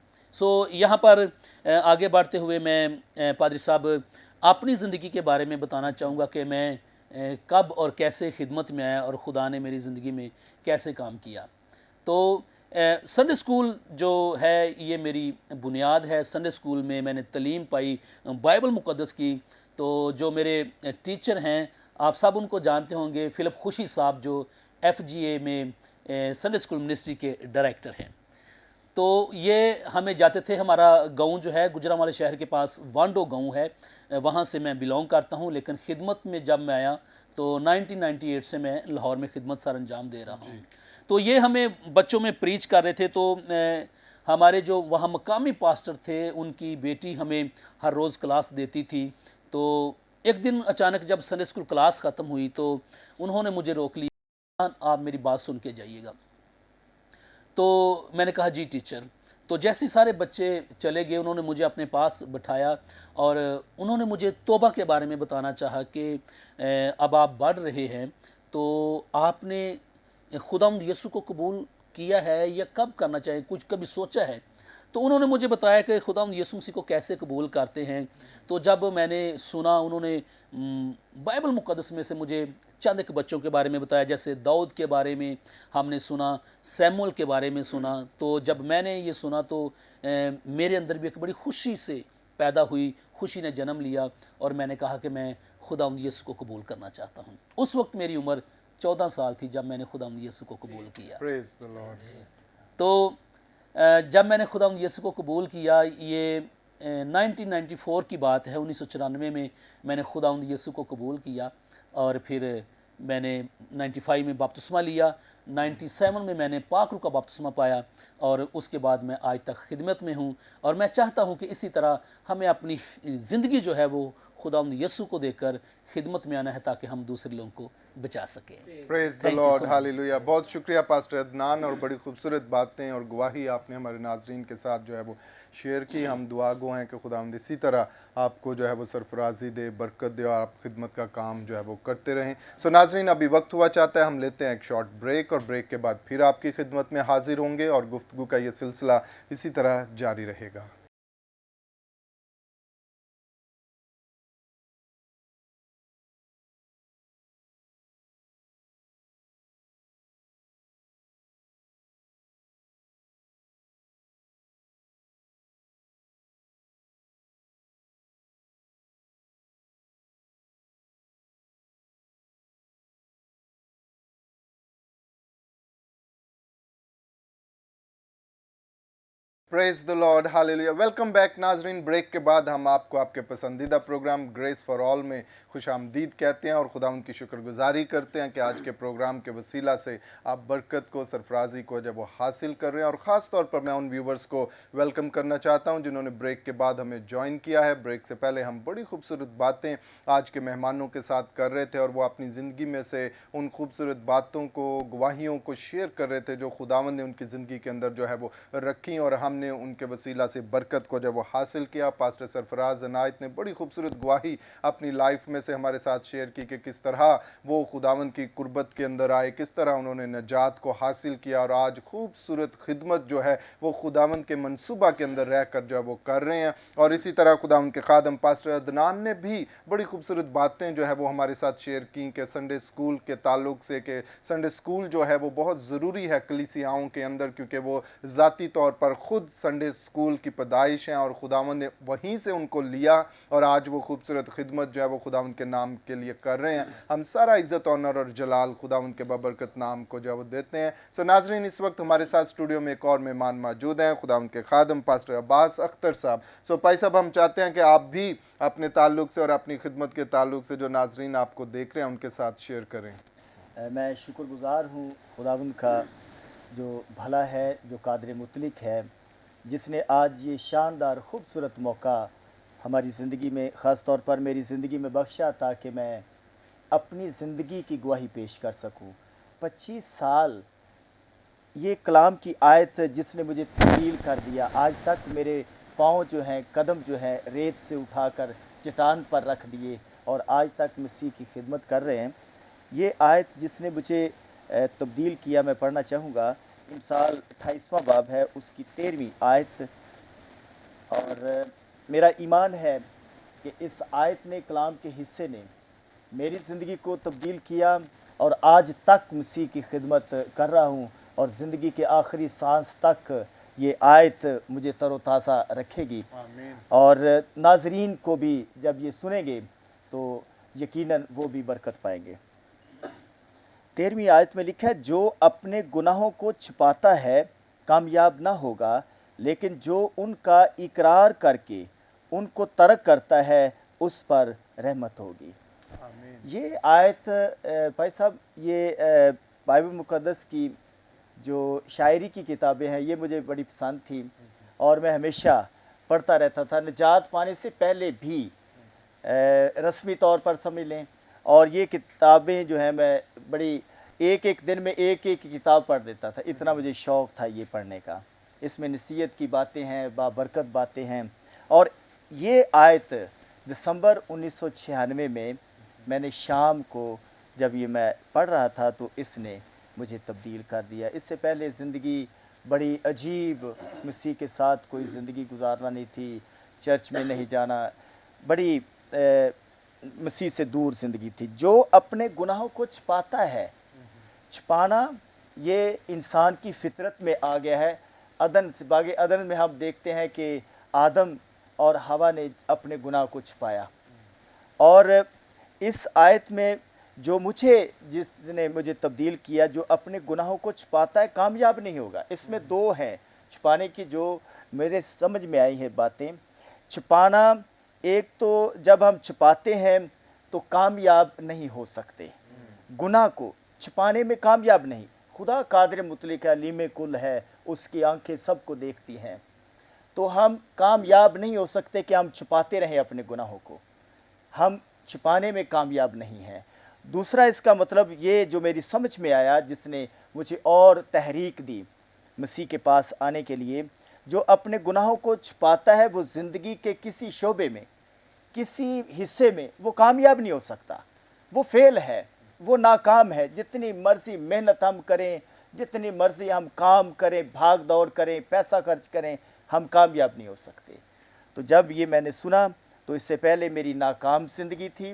यहाँ पर आगे बढ़ते हुए मैं पादरी साहब अपनी ज़िंदगी के बारे में बताना चाहूँगा कि मैं कब और कैसे खिदमत में आया और खुदा ने मेरी ज़िंदगी में कैसे काम किया। संडे स्कूल जो है ये मेरी बुनियाद है। संडे स्कूल में मैंने तालीम पाई बाइबल मुक़द्दस की। तो जो मेरे टीचर हैं आप सब उनको जानते होंगे, फ़िलिप खुशी साहब जो FGA में संडे स्कूल मिनिस्ट्री के डायरेक्टर हैं। तो ये हमें जाते थे, हमारा गांव जो है गुजरांवाले शहर के पास वांडो गांव है, वहाँ से मैं बिलोंग करता हूँ। लेकिन खिदमत में जब मैं आया तो 1998 से मैं लाहौर में खिदमत सर अंजाम दे रहा हूँ। तो ये हमें बच्चों में प्रीच कर रहे थे। तो हमारे जो वहाँ मकामी पास्टर थे उनकी बेटी हमें हर रोज़ क्लास देती थी। तो एक दिन अचानक जब संडे स्कूल क्लास ख़त्म हुई तो उन्होंने मुझे रोक लिया, आप मेरी बात सुन के जाइएगा। तो मैंने कहा जी टीचर। तो जैसे सारे बच्चे चले गए उन्होंने मुझे अपने पास बिठाया और उन्होंने मुझे तौबा के बारे में बताना चाहा कि अब आप बढ़ रहे हैं तो आपने खुदावंद यीशु को कबूल किया है या कब करना चाहिए, कुछ कभी सोचा है? तो उन्होंने मुझे बताया कि खुदावंद यीशु मसीह को कैसे कबूल करते हैं। तो जब मैंने सुना, उन्होंने बाइबल मुक़द्दस में से मुझे चंद एक बच्चों के बारे में बताया, जैसे दाऊद के बारे में हमने सुना, सैमुअल के बारे में सुना। तो जब मैंने ये सुना तो मेरे अंदर भी एक बड़ी खुशी से पैदा हुई, खुशी ने जन्म लिया और मैंने कहा कि मैं खुदावंद यीशु को कबूल करना चाहता हूँ। उस वक्त मेरी उम्र 14 साल थी जब मैंने खुदावंद यीशु को कबूल किया। Praise the Lord. तो जब मैंने खुदावंद यीशु को कबूल किया, ये 1994 की बात है, 1994 में मैंने खुदावंद यीशु को कबूल किया और फिर میں نے 95 میں بپتسمہ لیا، 97 میں میں نے پاک روح کا بپتسمہ پایا، اور اس کے بعد میں آج تک خدمت میں ہوں، اور میں چاہتا ہوں کہ اسی طرح ہمیں اپنی زندگی جو ہے وہ خداوند یسوع کو دے کر خدمت میں آنا ہے تاکہ ہم دوسرے لوگوں کو بچا سکیں. پریز دا Thank you lord, so much. ہاللیلویہ. بہت شکریہ پاسٹر عدنان، اور بڑی خوبصورت باتیں اور گواہی آپ نے ہمارے ناظرین کے ساتھ جو ہے وہ شیئر کی. ہم دعا گو ہیں کہ خداوند اسی طرح آپ کو جو ہے وہ سرفرازی دے، برکت دے، اور آپ خدمت کا کام جو ہے وہ کرتے رہیں. سو ناظرین، ابھی وقت ہوا چاہتا ہے ہم لیتے ہیں ایک شارٹ بریک، اور بریک کے بعد پھر آپ کی خدمت میں حاضر ہوں گے، اور گفتگو کا یہ سلسلہ اسی طرح جاری رہے گا. پریز دا لارڈ، ہاللیلویہ. ویلکم بیک ناظرین. بریک کے بعد ہم آپ کو آپ کے پسندیدہ پروگرام گریس فار آل میں خوش آمدید کہتے ہیں، اور خداوند کی شکر گزاری کرتے ہیں کہ آج کے پروگرام کے وسیلہ سے آپ برکت کو، سرفرازی کو جب وہ حاصل کر رہے ہیں. اور خاص طور پر میں ان ویورز کو ویلکم کرنا چاہتا ہوں جنہوں نے بریک کے بعد ہمیں جوائن کیا ہے. بریک سے پہلے ہم بڑی خوبصورت باتیں آج کے مہمانوں کے ساتھ کر رہے تھے، اور وہ اپنی زندگی میں سے ان خوبصورت باتوں کو، گواہیوں کو شیئر کر رہے تھے جو خداوند نے ان کی زندگی کے اندر جو ہے وہ رکھی، اور ہم نے ان کے وسیلہ سے برکت کو جب وہ حاصل کیا. پاسٹر سرفراز عنایت نے بڑی خوبصورت گواہی اپنی لائف میں سے ہمارے ساتھ شیئر کی کہ کس طرح وہ خداوند کی قربت کے اندر آئے، کس طرح انہوں نے نجات کو حاصل کیا، اور آج خوبصورت خدمت جو ہے وہ خداوند کے منصوبہ کے اندر رہ کر جو ہے وہ کر رہے ہیں. اور اسی طرح خداوند کے خادم پاسٹر عدنان نے بھی بڑی خوبصورت باتیں جو ہے وہ ہمارے ساتھ شیئر کی کہ سنڈے اسکول کے تعلق سے، کہ سنڈے اسکول جو ہے وہ بہت ضروری ہے کلیسیاؤں کے اندر، کیونکہ وہ ذاتی طور پر خود سنڈے اسکول کی پیدائش ہیں، اور خداوند نے وہیں سے ان کو لیا، اور آج وہ خوبصورت خدمت جو ہے وہ خداوند کے نام کے لیے کر رہے ہیں. ہم سارا عزت، آنر اور جلال خداوند کے بابرکت نام کو جو ہے وہ دیتے ہیں. سو ناظرین، اس وقت ہمارے ساتھ اسٹوڈیو میں ایک اور مہمان موجود ہیں، خداوند کے خادم پاسٹر عباس اختر صاحب. سو بھائی صاحب، ہم چاہتے ہیں کہ آپ بھی اپنے تعلق سے اور اپنی خدمت کے تعلق سے جو ناظرین آپ کو دیکھ رہے ہیں ان کے ساتھ شیئر کریں. میں شکر گزار ہوں خداوند کا جو بھلا ہے، جو قادر مطلق ہے، جس نے آج یہ شاندار خوبصورت موقع ہماری زندگی میں، خاص طور پر میری زندگی میں بخشا تاکہ میں اپنی زندگی کی گواہی پیش کر سکوں. 25 سال یہ کلام کی آیت جس نے مجھے تبدیل کر دیا. آج تک میرے پاؤں جو ہیں، قدم جو ہیں، ریت سے اٹھا کر چٹان پر رکھ دیے، اور آج تک مسیح کی خدمت کر رہے ہیں. یہ آیت جس نے مجھے تبدیل کیا، میں پڑھنا چاہوں گا. امثال 28واں باب ہے، اس کی 13ویں آیت. اور میرا ایمان ہے کہ اس آیت نے، کلام کے حصے نے میری زندگی کو تبدیل کیا، اور آج تک مسیح کی خدمت کر رہا ہوں، اور زندگی کے آخری سانس تک یہ آیت مجھے تر و تازہ رکھے گی. اور ناظرین کو بھی جب یہ سنیں گے تو یقیناً وہ بھی برکت پائیں گے. 13ویں آیت میں لکھا ہے، جو اپنے گناہوں کو چھپاتا ہے کامیاب نہ ہوگا، لیکن جو ان کا اقرار کر کے ان کو ترک کرتا ہے اس پر رحمت ہوگی. یہ آیت بھائی صاحب، یہ بائبل مقدس کی جو شاعری کی کتابیں ہیں یہ مجھے بڑی پسند تھی، اور میں ہمیشہ پڑھتا رہتا تھا. نجات پانے سے پہلے بھی رسمی طور پر سمجھ لیں، اور یہ کتابیں جو ہیں میں بڑی ایک دن میں ایک کتاب پڑھ دیتا تھا، اتنا مجھے شوق تھا یہ پڑھنے کا. اس میں نصیحت کی باتیں ہیں، بابرکت باتیں ہیں. اور یہ آیت دسمبر 1996 میں نے شام کو جب یہ میں پڑھ رہا تھا تو اس نے مجھے تبدیل کر دیا. اس سے پہلے زندگی بڑی عجیب، مسیح کے ساتھ کوئی زندگی گزارنا نہیں تھی، چرچ میں نہیں جانا، بڑی مسیح سے دور زندگی تھی. جو اپنے گناہوں کو چھپاتا ہے، چھپانا یہ انسان کی فطرت میں آ گیا ہے. عدن سے باغ عدن میں ہم دیکھتے ہیں کہ آدم اور حوا نے اپنے گناہ کو چھپایا. اور اس آیت میں جو جس نے مجھے تبدیل کیا، جو اپنے گناہوں کو چھپاتا ہے کامیاب نہیں ہوگا. اس میں دو ہیں چھپانے کی جو میرے سمجھ میں آئی ہیں باتیں. چھپانا، ایک تو جب ہم چھپاتے ہیں تو کامیاب نہیں ہو سکتے، गुनाह को छिपाने में कामयाब नहीं। खुदा कादिर मुतलिक अलीम कुल है, उसकी आंखें सबको देखती हैं। तो हम कामयाब नहीं हो सकते कि हम छुपाते रहें अपने गुनाहों को, हम छिपाने में कामयाब नहीं हैं। दूसरा इसका मतलब ये जो मेरी समझ में आया, जिसने मुझे और तहरीक दी मसीह के पास आने के लिए, जो अपने गुनाहों को छुपाता है वो ज़िंदगी के किसी शोबे में, किसी हिस्से में वो कामयाब नहीं हो सकता, वो फेल है, वो नाकाम है। जितनी मर्ज़ी मेहनत हम करें, जितनी मर्ज़ी हम काम करें, भाग दौड़ करें, पैसा खर्च करें, हम कामयाब नहीं हो सकते। तो जब ये मैंने सुना तो इससे पहले मेरी नाकाम ज़िंदगी थी,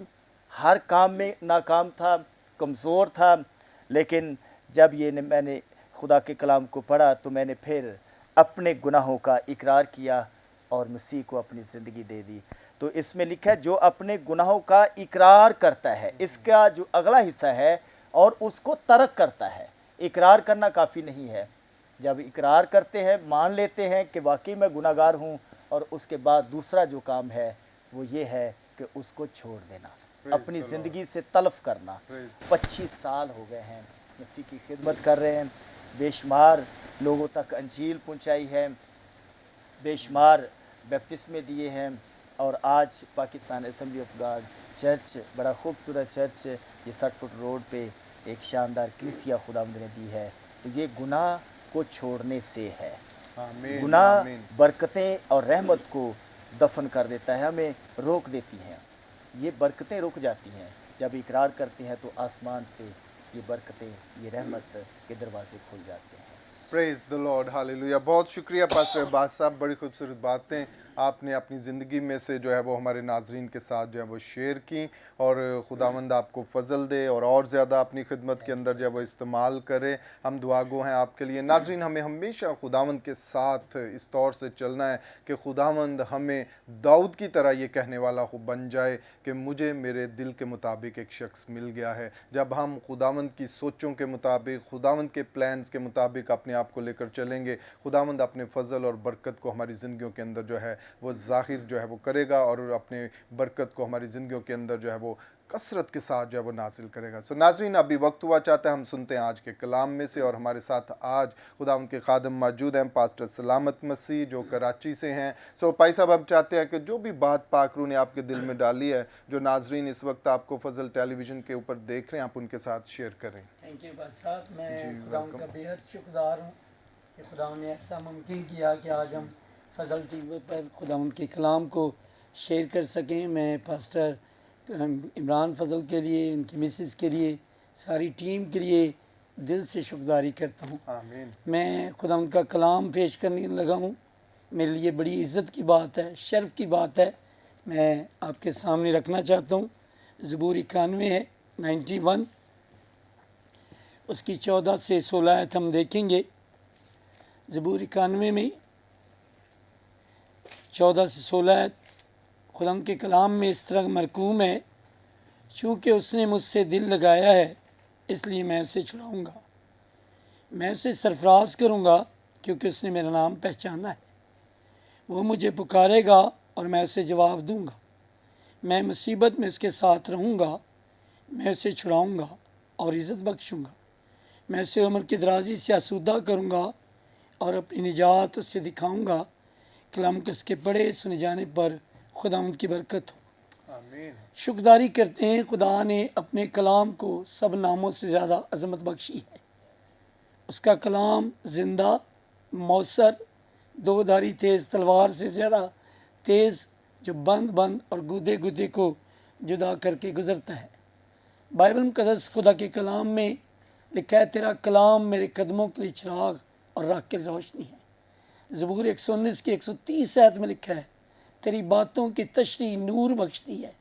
हर काम में नाकाम था, कमज़ोर था। लेकिन जब मैंने खुदा के कलाम को पढ़ा तो मैंने फिर अपने गुनाहों का इकरार किया और मसीह को अपनी ज़िंदगी दे दी। तो इसमें लिखा है जो अपने गुनाहों का इकरार करता है, इसका जो अगला हिस्सा है, और उसको तर्क करता है। इकरार करना काफ़ी नहीं है, जब इकरार करते हैं, मान लेते हैं कि वाकई मैं गुनाहगार हूँ, और उसके बाद दूसरा जो काम है वो ये है कि उसको छोड़ देना, अपनी ज़िंदगी से तलफ करना। 25 साल हो गए हैं मसीह की खिदमत कर रहे हैं, बेशुमार लोगों तक अंजील पहुंचाई है, बेशुमार बपतिस्मे दिए हैं, और आज Pakistan assembly of God church, बड़ा खूबसूरत चर्च, ये 60 फुट रोड पे एक शानदार कलीसिया खुदावंद ने दी है। तो ये गुनाह को छोड़ने से है। गुनाह बरकतें और रहमत को दफन कर देता है, हमें रोक देती हैं। ये बरकतें रुक जाती हैं जब इकरार करते हैं, तो आसमान से ये बरकतें, ये रहमत के दरवाजे खुल जाते हैं। Praise the Lord, hallelujah. बहुत शुक्रिया पास्टर अब्बास साहब, बड़ी खूबसूरत बातें आपने अपनी ज़िंदगी में से जो है वो हमारे नाजरीन के साथ जो है वो शेयर की, और खुदावंद आपको फजल दे और ज़्यादा अपनी खिदमत के अंदर जो है वो इस्तेमाल करे। हम दुआगो हैं आपके लिए। नाजरीन, हमें हमेशा खुदावंद के साथ इस तौर से चलना है कि खुदावंद हमें दाऊद की तरह ये कहने वाला बन जाए कि मुझे मेरे दिल के मुताबिक एक शख्स मिल गया है। जब हम खुदावंद की सोचों के मुताबिक, खुदावंद के प्लान्स के मुताबिक अपने आप को लेकर चलेंगे, खुदावंद अपने फजल और बरकत को हमारी ज़िंदगियों के अंदर जो है वो ज़ाहिर जो है वो करेगा, और अपने बरकत को हमारी ज़िंदगियों के अंदर जो है वो कसरत के साथ जो है वो नाजिल करेगा। सो नाज़रीन, अभी वक्त हुआ चाहता है हम सुनते हैं आज के कलाम में से, और हमारे साथ आज खुदावंद के खादम मौजूद हैं, पास्टर सलामत मसीह जो कराची से हैं। सो भाई साहब, हम चाहते हैं कि जो भी बात पाक रूह ने आपके दिल में डाली है, जो नाजरीन इस वक्त आपको फजल टेलीविज़न के ऊपर देख रहे हैं, आप उनके साथ शेयर करें। थैंक यू भाई साहब, मैं खुदा का बेहद शुक्रगुजार हूँ कि खुदा ने ऐसा मुमकिन किया कि आज हम फजल टीवी पर खुदा के कलाम को शेयर कर सकें। मैं पास्टर इमरान फजल के लिए, उनकी मिसेस के लिए, सारी टीम के लिए दिल से शुक्रगुजारी करता हूँ। आमीन। मैं खुदा का कलाम पेश करने लगा हूँ। मेरे लिए बड़ी इज़्ज़त की बात है, शर्फ की बात है, मैं आपके सामने रखना चाहता हूँ। ज़बूर 91 है, 91, उसकी 14 से 16 आयत हम देखेंगे। ज़बूर 91 में 14 से 16 आयत खुदा के कलाम में इस तरह मरकूम है, चूँकि उसने मुझसे दिल लगाया है इसलिए मैं उसे छुड़ाऊँगा, मैं उसे सरफराज करूँगा क्योंकि उसने मेरा नाम पहचाना है। वो मुझे पुकारेगा और मैं उसे जवाब दूँगा, मैं मुसीबत में उसके साथ रहूँगा, मैं उसे छुड़ाऊँगा और इज़्ज़त बख्शूँगा, मैं उसे उम्र की दराज़ी से आसूदा करूँगा और अपनी निजात उससे दिखाऊँगा। कलाम कसके पढ़े सुने जाने पर खुदावंद की बरकत हो। आमीन। शुक्रगुजारी करते हैं, खुदा ने अपने कलाम को सब नामों से ज़्यादा अज़मत बख्शी है। उसका कलाम ज़िंदा, मौसर, दो धारी तेज़ तलवार से ज़्यादा तेज़, जो बंद बंद और गुदे गुदे को जुदा करके गुज़रता है। बाइबल मुक़द्दस खुदा के कलाम में लिखा है, तेरा कलाम मेरे कदमों के लिए चिराग और राह के लिए रोशनी है। ज़बूर 119 की 130 आयत में लिखा है, तेरी बातों की तशरीह नूर बख्शती है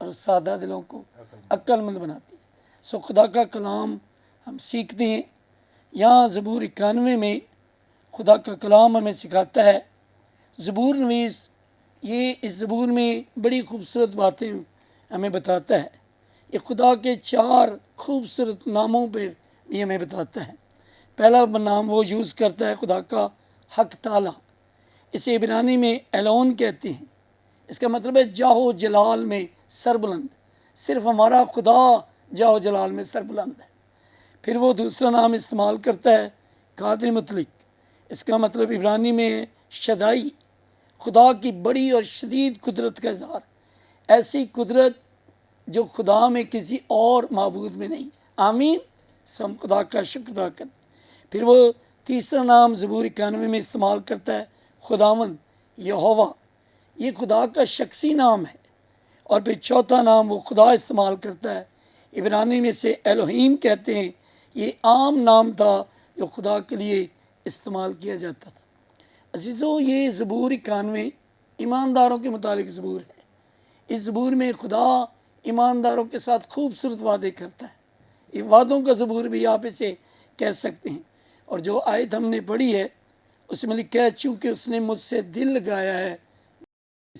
और सादा दिलों को अक्लमंद बनाती है। सो खुदा का कलाम हम सीखते हैं। यहाँ ज़बूर 91 में खुदा का कलाम हमें सिखाता है। ज़बूर नवीस ये इस ज़बूर में बड़ी खूबसूरत बातें हमें बताता है। ये खुदा के 4 खूबसूरत नामों पर भी हमें बताता है। पहला नाम वो यूज़ करता है खुदा का हक ताला, इसे इब्रानी में एलोन कहते हैं। इसका मतलब है जाहो जलाल में सरबुलंद। सिर्फ हमारा खुदा جاؤ جلال میں سربلند ہے۔ پھر وہ دوسرا نام استعمال کرتا ہے قادر مطلق، اس کا مطلب عبرانی میں ہے شدائی، خدا کی بڑی اور شدید قدرت کا اظہار، ایسی قدرت جو خدا میں کسی اور معبود میں نہیں۔ آمین۔ سو ہم خدا کا شکر ادا کریں۔ پھر وہ تیسرا نام زبور 91 میں استعمال کرتا ہے خداوند یہوہ، یہ خدا کا شخصی نام ہے۔ اور پھر چوتھا نام وہ خدا استعمال کرتا ہے، عبرانی میں سے الوہیم کہتے ہیں، یہ عام نام تھا جو خدا کے لیے استعمال کیا جاتا تھا۔ عزیزو، یہ زبور 91 ایمانداروں کے متعلق زبور ہے۔ اس زبور میں خدا ایمانداروں کے ساتھ خوبصورت وعدے کرتا ہے، یہ وعدوں کا زبور بھی آپ اسے کہہ سکتے ہیں۔ اور جو آیت ہم نے پڑھی ہے اس میں لکھا ہے چونکہ اس نے مجھ سے دل لگایا ہے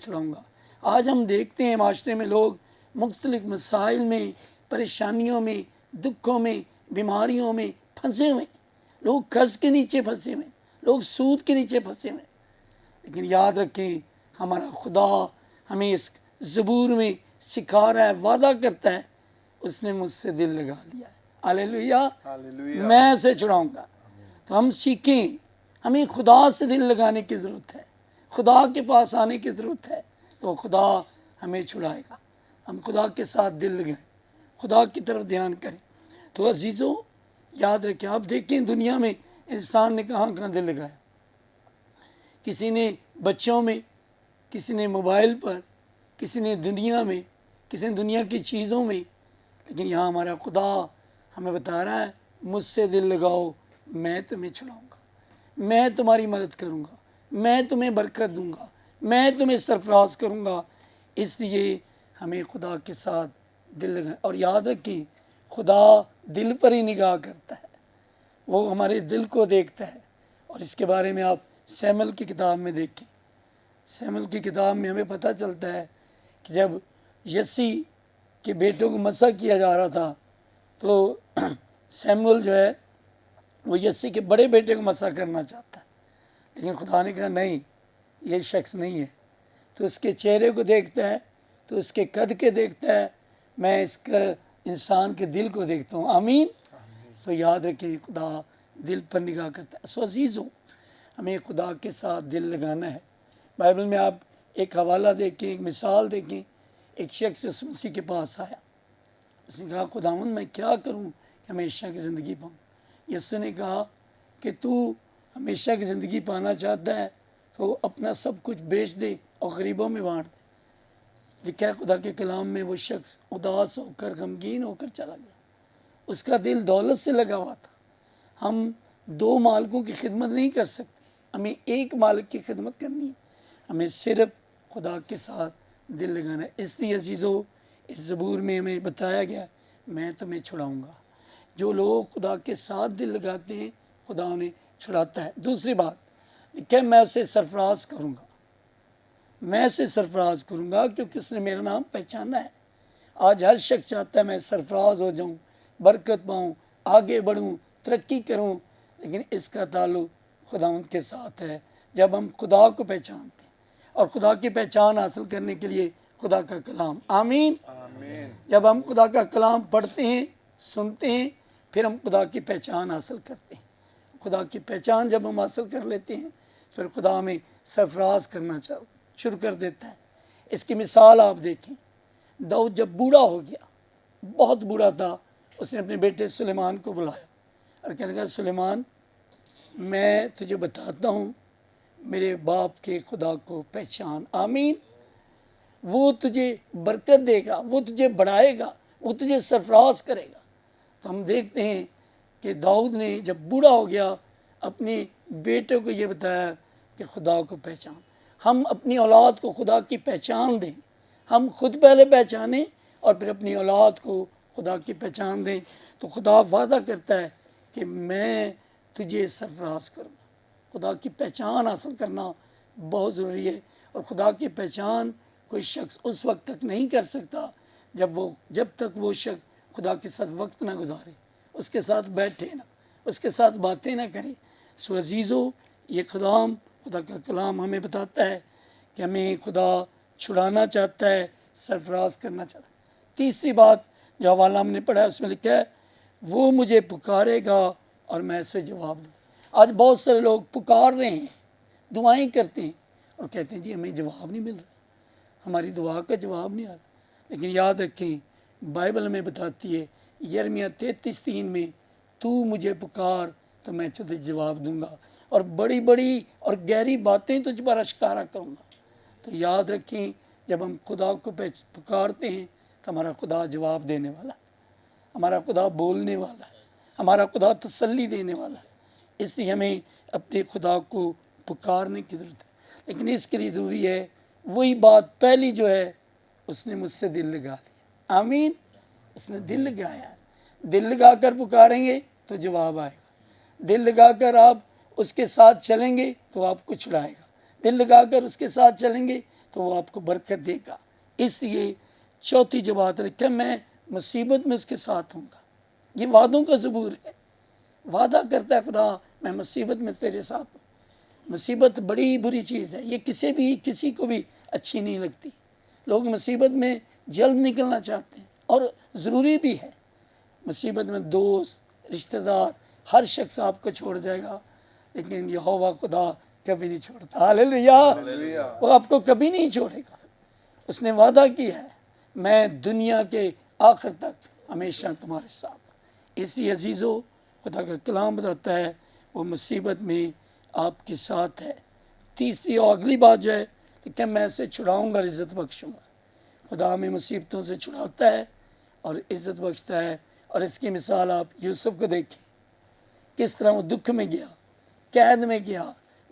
چھڑاؤں گا۔ آج ہم دیکھتے ہیں معاشرے میں لوگ مختلف مسائل میں، پریشانیوں میں، دکھوں میں، بیماریوں میں پھنسے ہوئے، لوگ قرض کے نیچے پھنسے ہوئے، لوگ سود کے نیچے پھنسے ہوئے۔ لیکن یاد رکھیں ہمارا خدا ہمیں اس زبور میں سکھا رہا ہے، وعدہ کرتا ہے، اس نے مجھ سے دل لگا لیا ہے، ہاللیلویہ، ہاللیلویہ۔ میں اسے چھڑاؤں گا۔ تو ہم سیکھیں، ہمیں خدا سے دل لگانے کی ضرورت ہے، خدا کے پاس آنے کی ضرورت ہے، تو خدا ہمیں چھڑائے گا۔ ہم خدا کے ساتھ دل لگائیں، خدا کی طرف دھیان کریں۔ تو عزیزوں یاد رکھیں، آپ دیکھیں دنیا میں انسان نے کہاں کہاں دل لگایا، کسی نے بچوں میں، کسی نے موبائل پر، کسی نے دنیا میں، کسی نے دنیا کی چیزوں میں، لیکن یہاں ہمارا خدا ہمیں بتا رہا ہے مجھ سے دل لگاؤ، میں تمہیں چھڑاؤں گا، میں تمہاری مدد کروں گا، میں تمہیں برکت دوں گا، میں تمہیں سرفراز کروں گا۔ اس لیے ہمیں خدا کے ساتھ دل لگائیں۔ اور یاد رکھیں خدا دل پر ہی نگاہ کرتا ہے، وہ ہمارے دل کو دیکھتا ہے۔ اور اس کے بارے میں آپ سیمل کی کتاب میں دیکھیں، سیمل کی کتاب میں ہمیں پتہ چلتا ہے کہ جب یسی کے بیٹوں کو مسح کیا جا رہا تھا تو سیمول جو ہے وہ یسی کے بڑے بیٹے کو مسح کرنا چاہتا ہے، لیکن خدا نے کہا نہیں، یہ شخص نہیں ہے۔ تو اس کے چہرے کو دیکھتا ہے، تو اس کے قد کے دیکھتا ہے، میں اس کا انسان کے دل کو دیکھتا ہوں۔ آمین۔ سو یاد رکھیں خدا دل پر نگاہ کرتا ہے۔ سو عزیزوں ہمیں خدا کے ساتھ دل لگانا ہے۔ بائبل میں آپ ایک حوالہ دیکھیں، ایک مثال دیکھیں، ایک شخص یسوع مسیح کے پاس آیا، اس نے کہا خداوند میں کیا کروں کہ ہمیشہ کی زندگی پاؤں؟ یسوع نے کہا کہ تو ہمیشہ کی زندگی پانا چاہتا ہے تو اپنا سب کچھ بیچ دے اور غریبوں میں بانٹ دے۔ لکھا ہے خدا کے کلام میں وہ شخص اداس ہو کر، غمگین ہو کر چلا گیا، اس کا دل دولت سے لگا ہوا تھا۔ ہم دو مالکوں کی خدمت نہیں کر سکتے، ہمیں ایک مالک کی خدمت کرنی ہے، ہمیں صرف خدا کے ساتھ دل لگانا ہے۔ اس لیے عزیزو اس زبور میں ہمیں بتایا گیا میں تمہیں چھڑاؤں گا۔ جو لوگ خدا کے ساتھ دل لگاتے ہیں خدا انہیں چھڑاتا ہے۔ دوسری بات لکھا ہے میں اسے سرفراز کروں گا، میں اسے سرفراز کروں گا کیونکہ اس نے میرا نام پہچانا ہے۔ آج ہر شخص چاہتا ہے میں سرفراز ہو جاؤں، برکت پاؤں، آگے بڑھوں، ترقی کروں، لیکن اس کا تعلق خداوند کے ساتھ ہے۔ جب ہم خدا کو پہچانتے ہیں اور خدا کی پہچان حاصل کرنے کے لیے خدا کا کلام، آمین، آمین۔ جب ہم خدا کا کلام پڑھتے ہیں، سنتے ہیں، پھر ہم خدا کی پہچان حاصل کرتے ہیں۔ خدا کی پہچان جب ہم حاصل کر لیتے ہیں پھر خدا ہمیں سرفراز کرنا شروع کر دیتا ہے۔ اس کی مثال آپ دیکھیں، داؤد جب بوڑھا ہو گیا، بہت بوڑھا تھا، اس نے اپنے بیٹے سلیمان کو بلایا اور کہنے لگا سلیمان میں تجھے بتاتا ہوں میرے باپ کے خدا کو پہچان، آمین، وہ تجھے برکت دے گا، وہ تجھے بڑھائے گا، وہ تجھے سرفراز کرے گا۔ تو ہم دیکھتے ہیں کہ داؤد نے جب بوڑھا ہو گیا اپنے بیٹے کو یہ بتایا کہ خدا کو پہچان۔ ہم اپنی اولاد کو خدا کی پہچان دیں، ہم خود پہلے پہچانیں اور پھر اپنی اولاد کو خدا کی پہچان دیں، تو خدا وعدہ کرتا ہے کہ میں تجھے سرفراز کروں گا۔ خدا کی پہچان حاصل کرنا بہت ضروری ہے، اور خدا کی پہچان کوئی شخص اس وقت تک نہیں کر سکتا جب تک وہ شخص خدا کے ساتھ وقت نہ گزارے، اس کے ساتھ بیٹھے نہ، اس کے ساتھ باتیں نہ کرے۔ سو عزیزو یہ خدا کا کلام ہمیں بتاتا ہے کہ ہمیں خدا چھڑانا چاہتا ہے، سرفراز کرنا چاہتا ہے۔ تیسری بات जो हवाला हमने पढ़ा है उसमें लिखा है वो मुझे पुकारे गा और मैं उसे जवाब दूँ। आज बहुत सारे लोग पुकार रहे हैं, दुआएं करते हैं और कहते हैं जी हमें जवाब नहीं मिल रहा, हमारी दुआ का जवाब नहीं आ रहा। लेकिन याद रखें बाइबल में बताती है यिर्मयाह 33:3 में तू मुझे पुकार तो मैं तुझे जवाब दूंगा और बड़ी बड़ी और गहरी बातें तुझ पर आश्कारा करूँगा। तो याद रखें जब हम खुदा को पुकारते हैं तो हमारा खुदा जवाब देने वाला है, हमारा खुदा बोलने वाला है, हमारा खुदा तसल्ली देने वाला है। इसलिए हमें अपने खुदा को पुकारने की ज़रूरत है। लेकिन इसके लिए ज़रूरी है वही बात पहली जो है उसने मुझसे दिल लगा लिया। आमीन। उसने दिल लगाया, दिल लगा कर पुकारेंगे तो जवाब आएगा। दिल लगा कर आप उसके साथ चलेंगे तो आपको छुड़ाएगा। दिल लगा कर उसके साथ चलेंगे तो वो आपको बरकत देगा। इसलिए चौथी जो बात लिखा मैं मुसीबत में उसके साथ हूँगा। ये वादों का ज़बूर है। वादा करता है खुदा मैं मुसीबत में तेरे साथ हूँ। मुसीबत बड़ी बुरी चीज़ है, ये किसी को भी अच्छी नहीं लगती। लोग मुसीबत में जल्द निकलना चाहते हैं और ज़रूरी भी है। मुसीबत में दोस्त, रिश्तेदार, हर शख्स आपको छोड़ जाएगा, लेकिन यहोवा खुदा कभी नहीं छोड़ता। हालेलुया। वो आपको कभी नहीं छोड़ेगा। उसने वादा किया है मैं दुनिया के आखिर तक हमेशा तुम्हारे साथ। इसलिए अजीज़ों खुदा का कलाम बताता है वो मुसीबत में आपके साथ है। तीसरी और अगली बात जो है कि मैं उसे छुड़ाऊँगा, इज़्ज़त बख्शूँगा। खुदा हमें मुसीबतों से छुड़ाता है और इज़्ज़त बख्शता है। और इसकी मिसाल आप यूसुफ को देखें, किस तरह वो दुख में गया, कैद में गया,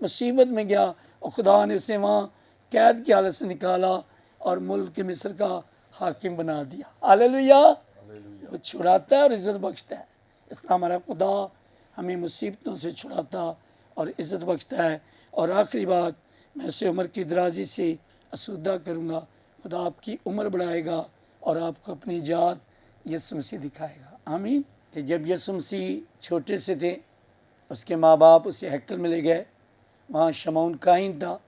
मुसीबत में गया और खुदा ने उसे वहाँ कैद की हालत से निकाला और मुल्क मिस्र का हाकिम बना दिया। हालेलुया। वो छुड़ाता है और इज़्ज़त बख्शता है। इस तरह हमारा खुदा हमें मुसीबतों से छुड़ाता और इज़्ज़त बख्शता है। और आखिरी बात, मैं उसे उम्र की दराजी से आसूदा करूँगा। खुदा आपकी उम्र बढ़ाएगा और आपको अपनी जात यीशु मसीह दिखाएगा। आमीन। कि जब यीशु मसीह छोटे से थे उसके माँ बाप उसे हैकल में ले गए। वहाँ शमौन काहिन था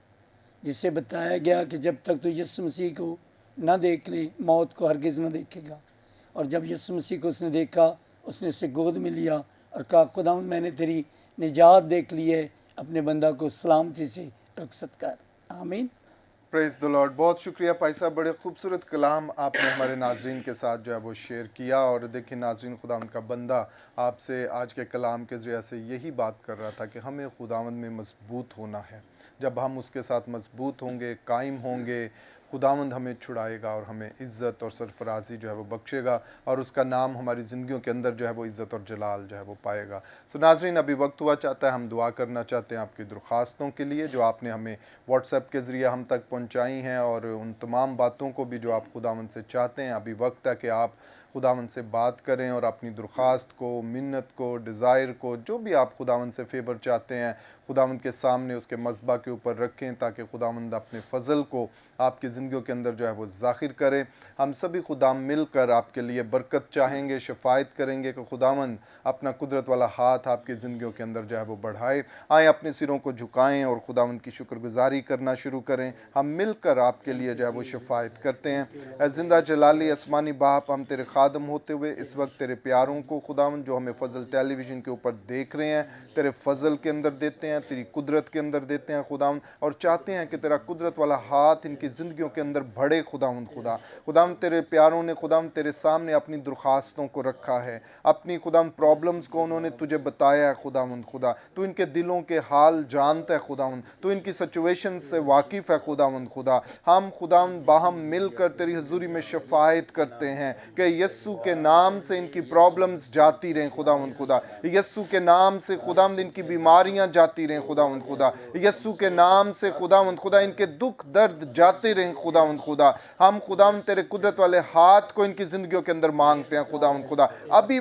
जिससे बताया गया कि जब तक तो यीशु मसीह को न देख ले मौत को हरगिज़ न देखेगा। और जब यीशु मसीह को उसने देखा उसने उसे गोद में लिया और कहा खुदावंद मैंने तेरी निजात देख ली है, अपने बंदा को सलामती से रुखसत कर। आमीन। Praise the Lord. बहुत शुक्रिया भाई साहब, बड़े खूबसूरत कलाम आपने हमारे नाजरीन के साथ जो है वो शेयर किया। और देखिए नाजरीन, खुदावंद का बंदा आपसे आज के कलाम के ज़रिए से यही बात कर रहा था कि हमें खुदावंद में मजबूत होना है। जब हम उसके साथ मजबूत होंगे, कायम होंगे, खुदावंद हमें छुड़ाएगा और हमें इज़्ज़त और सरफराजी जो है वो बख्शेगा और उसका नाम हमारी ज़िंदगियों के अंदर जो है वो इज़्ज़त और जलाल जो है वो पाएगा। सो नाजरीन, अभी वक्त हुआ चाहता है हम दुआ करना चाहते हैं आपकी दरख्वास्तों के लिए जो आपने हमें व्हाट्सएप के ज़रिए हम तक पहुंचाई हैं और उन तमाम बातों को भी जो आप खुदावंद से चाहते हैं। अभी वक्त है कि आप खुदावंद से बात करें और अपनी दरख्वास्त को, मिन्नत को, डिज़ायर को, जो भी आप खुदावंद से फेवर चाहते हैं खुदावंद के सामने उसके मज़बा के ऊपर रखें ताकि खुदावंद अपने फ़ज़ल को आपकी ज़िंदगियों के अंदर जो है वो ज़ाहिर करें। हम सभी खुदा मिलकर आपके लिए बरकत चाहेंगे, शफायत करेंगे कि खुदावंद अपना कुदरत वाला हाथ आपकी ज़िंदगियों के अंदर जो है वो बढ़ाए। आए अपने सिरों को झुकाएं और खुदावंद की शुक्रगुजारी करना शुरू करें। हम मिलकर आपके लिए जो है वो शफायत करते हैं। ऐ ज़िंदा जलाली आसमानी बाप, हम तेरे खादम होते हुए इस वक्त तेरे प्यारों को खुदावंद जो हमें फ़ज़ल टेलीविज़न के ऊपर देख रहे हैं तेरे फ़ज़ल के अंदर देते हैं, तेरी कुदरत के अंदर देते हैं खुदावंद, और चाहते हैं कि तेरा कुदरत वाला हाथ इनकी ज़िंदगियों के अंदर बढ़े। खुदावंद खुदावंद तेरे प्यारों ने खुदावंद तेरे सामने अपनी दरख्वास्तों को रखा है, अपनी खुदावंद प्रॉब्लम्स को उन्होंने तुझे बताया है। खुदावंद खुदा तू इनके दिलों के हाल जानता है खुदावंद, तू इनकी सिचुएशन से वाकिफ़ है खुदावंद खुदा। हम खुदावंद बाहम मिलकर तेरी हजूरी में शफायत करते हैं कि यस्सु के नाम से इनकी प्रॉब्लम्स जाती रहें खुदावंद खुदा। यस्सु के नाम से खुदावंद इनकी बीमारियां जाती रहें खुदावंद खुदा। यस्सु के नाम से खुदावंद खुदा इनके दुख दर्द जाते रहें खुदावंद खुदा। हम खुदावंद तेरे कुदरत वाले हाथ को इनकी ज़िंदगियों के अंदर मांगते हैं खुदावंद खुदा। अभी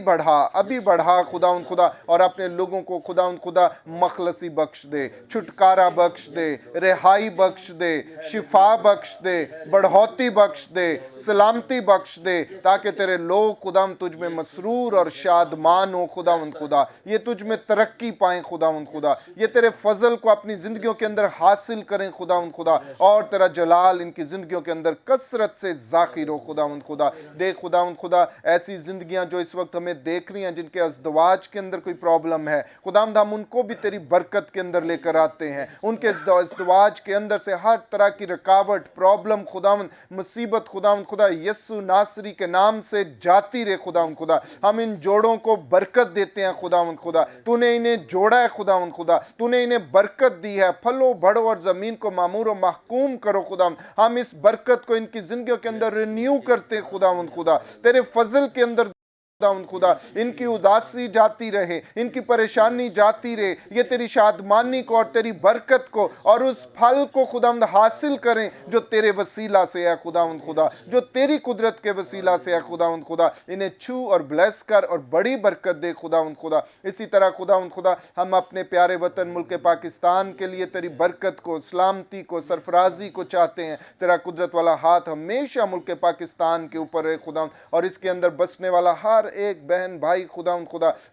बढ़ा खुदावंद खुदा और अपने लोगों को खुदावंद खुदा मखलसी बख्श दे, छुटकारा बख्श दे, रिहाई बख्श दे, शिफा बख्श दे, बढ़ोती बख्श दे, सलामती बख्श दे, ताकि तेरे लोग खुदावंद तुझ में मसरूर और शादमान हो खुदावंद खुदा। ये तुझ में तरक्की पाएं खुदावंद खुदा, ये तेरे फजल को अपनी ज़िंदगियों के अंदर हासिल करें खुदा, और तेरा जलाल इनकी ज़िंदगियों के अंदर कसरत से ज़ाहिर हो खुदा। देख खुदा ऐसी ज़िंदगियां जो इस वक्त हमें देख रही हैं, जिनके अज़दवाज के अंदर कोई प्रॉब्लम है खुदा, हम उनको भी तेरी बरकत के अंदर लेकर आते हैं। उनके अज़दवाज के अंदर से हर तरह की रुकावट, प्रॉब्लम खुदा, मुसीबत खुदा यीशु नासरी के नाम से जाती रहे खुदा। हम इन जोड़ों को बरकत देते हैं खुदा। तूने इन्हें जोड़ा है खुदा, तूने इन्हें बरकत दी है। फलो बढ़ो और ज़मीन को मामूर और महकूम करो खुदा। हम इस बरकत को इनकी ज़िंदगियों के अंदर रिन्यू करते हैं खुदा। तेरे फजल के अंदर खुदा इनकी उदासी जाती रहे, इनकी परेशानी जाती रहे, ये तेरी शादमानी को और तेरी बरकत को और उस फल को खुदा हासिल करें जो तेरे वसीला से है खुदा, जो तेरी कुदरत के वसीला से है खुदा। इन्हें छू और ब्लेस कर और बड़ी बरकत दे खुदा। इसी तरह खुदा हम अपने प्यारे वतन मुल्क पाकिस्तान के लिए तेरी बरकत को, सलामती को, सरफराजी को चाहते हैं। तेरा कुदरत वाला हाथ हमेशा मुल्क पाकिस्तान के ऊपर है खुदा, और इसके अंदर बसने वाला हर एक बहन भाई खुदा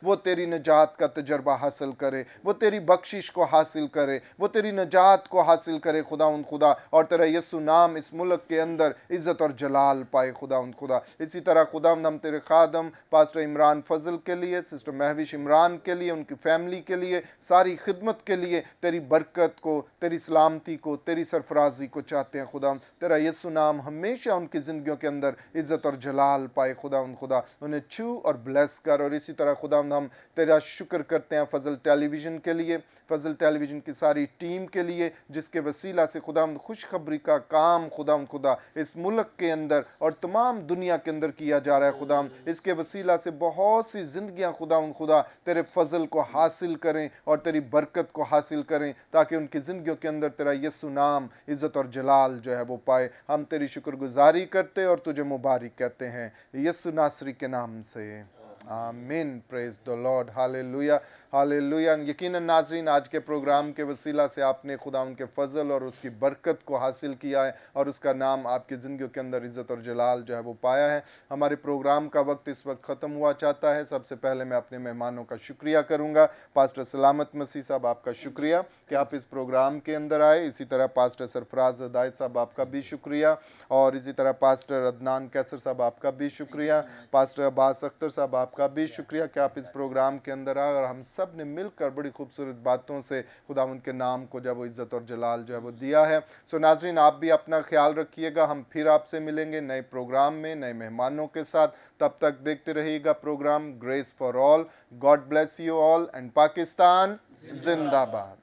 वो तेरी निजात का तजर्बा हासिल करे, वो तेरी बख्शिश को हासिल करे, वो तेरी निजात को हासिल करे खुदा, और तेरा यीशु नाम इस मुल्क के अंदर इज्जत और जलाल पाए खुदा। इसी तरह खुदा हम तेरे खादम पास्टर इमरान फजल के लिए, सिस्टर महविश इमरान के लिए, उनकी फैमिली के लिए, सारी खिदमत के लिए तेरी बरकत को, तेरी सलामती को, तेरी सरफराजी को चाहते हैं खुदा। तेरा यीशु नाम हमेशा उनकी ज़िंदगियों के अंदर इज्जत और जलाल पाए खुदा, उन्हें छू और ब्लेस कर। और इसी तरह खुदा हम तेरा शुक्र करते हैं फजल टेलीविज़न के लिए, फजल टेलीविज़न की सारी टीम के लिए, जिसके वसीला से खुदा खुशखबरी का काम खुदा इस मुल्क के अंदर और तमाम दुनिया के अंदर किया जा रहा है खुदा। इसके वसीला से बहुत सी ज़िंदगियाँ खुदा तेरे फजल को हासिल करें और तेरी बरकत को हासिल करें, ताकि उनकी ज़िंदगियों के अंदर तेरा यीशु नाम इज़्ज़त और जलाल जो है वो पाए। हम तेरी शुक्रगुजारी करते और तुझे मुबारक कहते हैं यीशु नासरी के नाम से, आमीन। Praise the Lord, hallelujah hallelujah. यकीनन नाज़रीन, आज के प्रोग्राम के वसीला से आपने खुदा उनके फजल और उसकी बरकत को हासिल किया है, और उसका नाम आपकी ज़िंदगी के अंदर इज़्ज़त और जलाल जो है वो पाया है। हमारे प्रोग्राम का वक्त इस वक्त ख़त्म हुआ चाहता है। सबसे पहले मैं अपने मेहमानों का शुक्रिया करूँगा। पास्टर सलामत मसीह साहब, आपका शुक्रिया कि आप इस प्रोग्राम के अंदर आए। इसी तरह पास्टर सरफराज हदायत साहब, आपका भी शुक्रिया, और इसी तरह पास्टर अदनान कैसर साहब, आपका भी शुक्रिया। पास्टर अब्बास अख्तर साहब, आपका भी शुक्रिया कि आप इस प्रोग्राम के अंदर आए और हम सब ने मिलकर बड़ी खूबसूरत बातों से खुदा उनके नाम को जब वो इज़्ज़त और जलाल जो है वो दिया है। सो नाज़रीन, आप भी अपना ख्याल रखिएगा। हम फिर आपसे मिलेंगे नए प्रोग्राम में नए मेहमानों के साथ। तब तक देखते रहिएगा programme grace for all. God bless you all and Pakistan जिंदाबाद।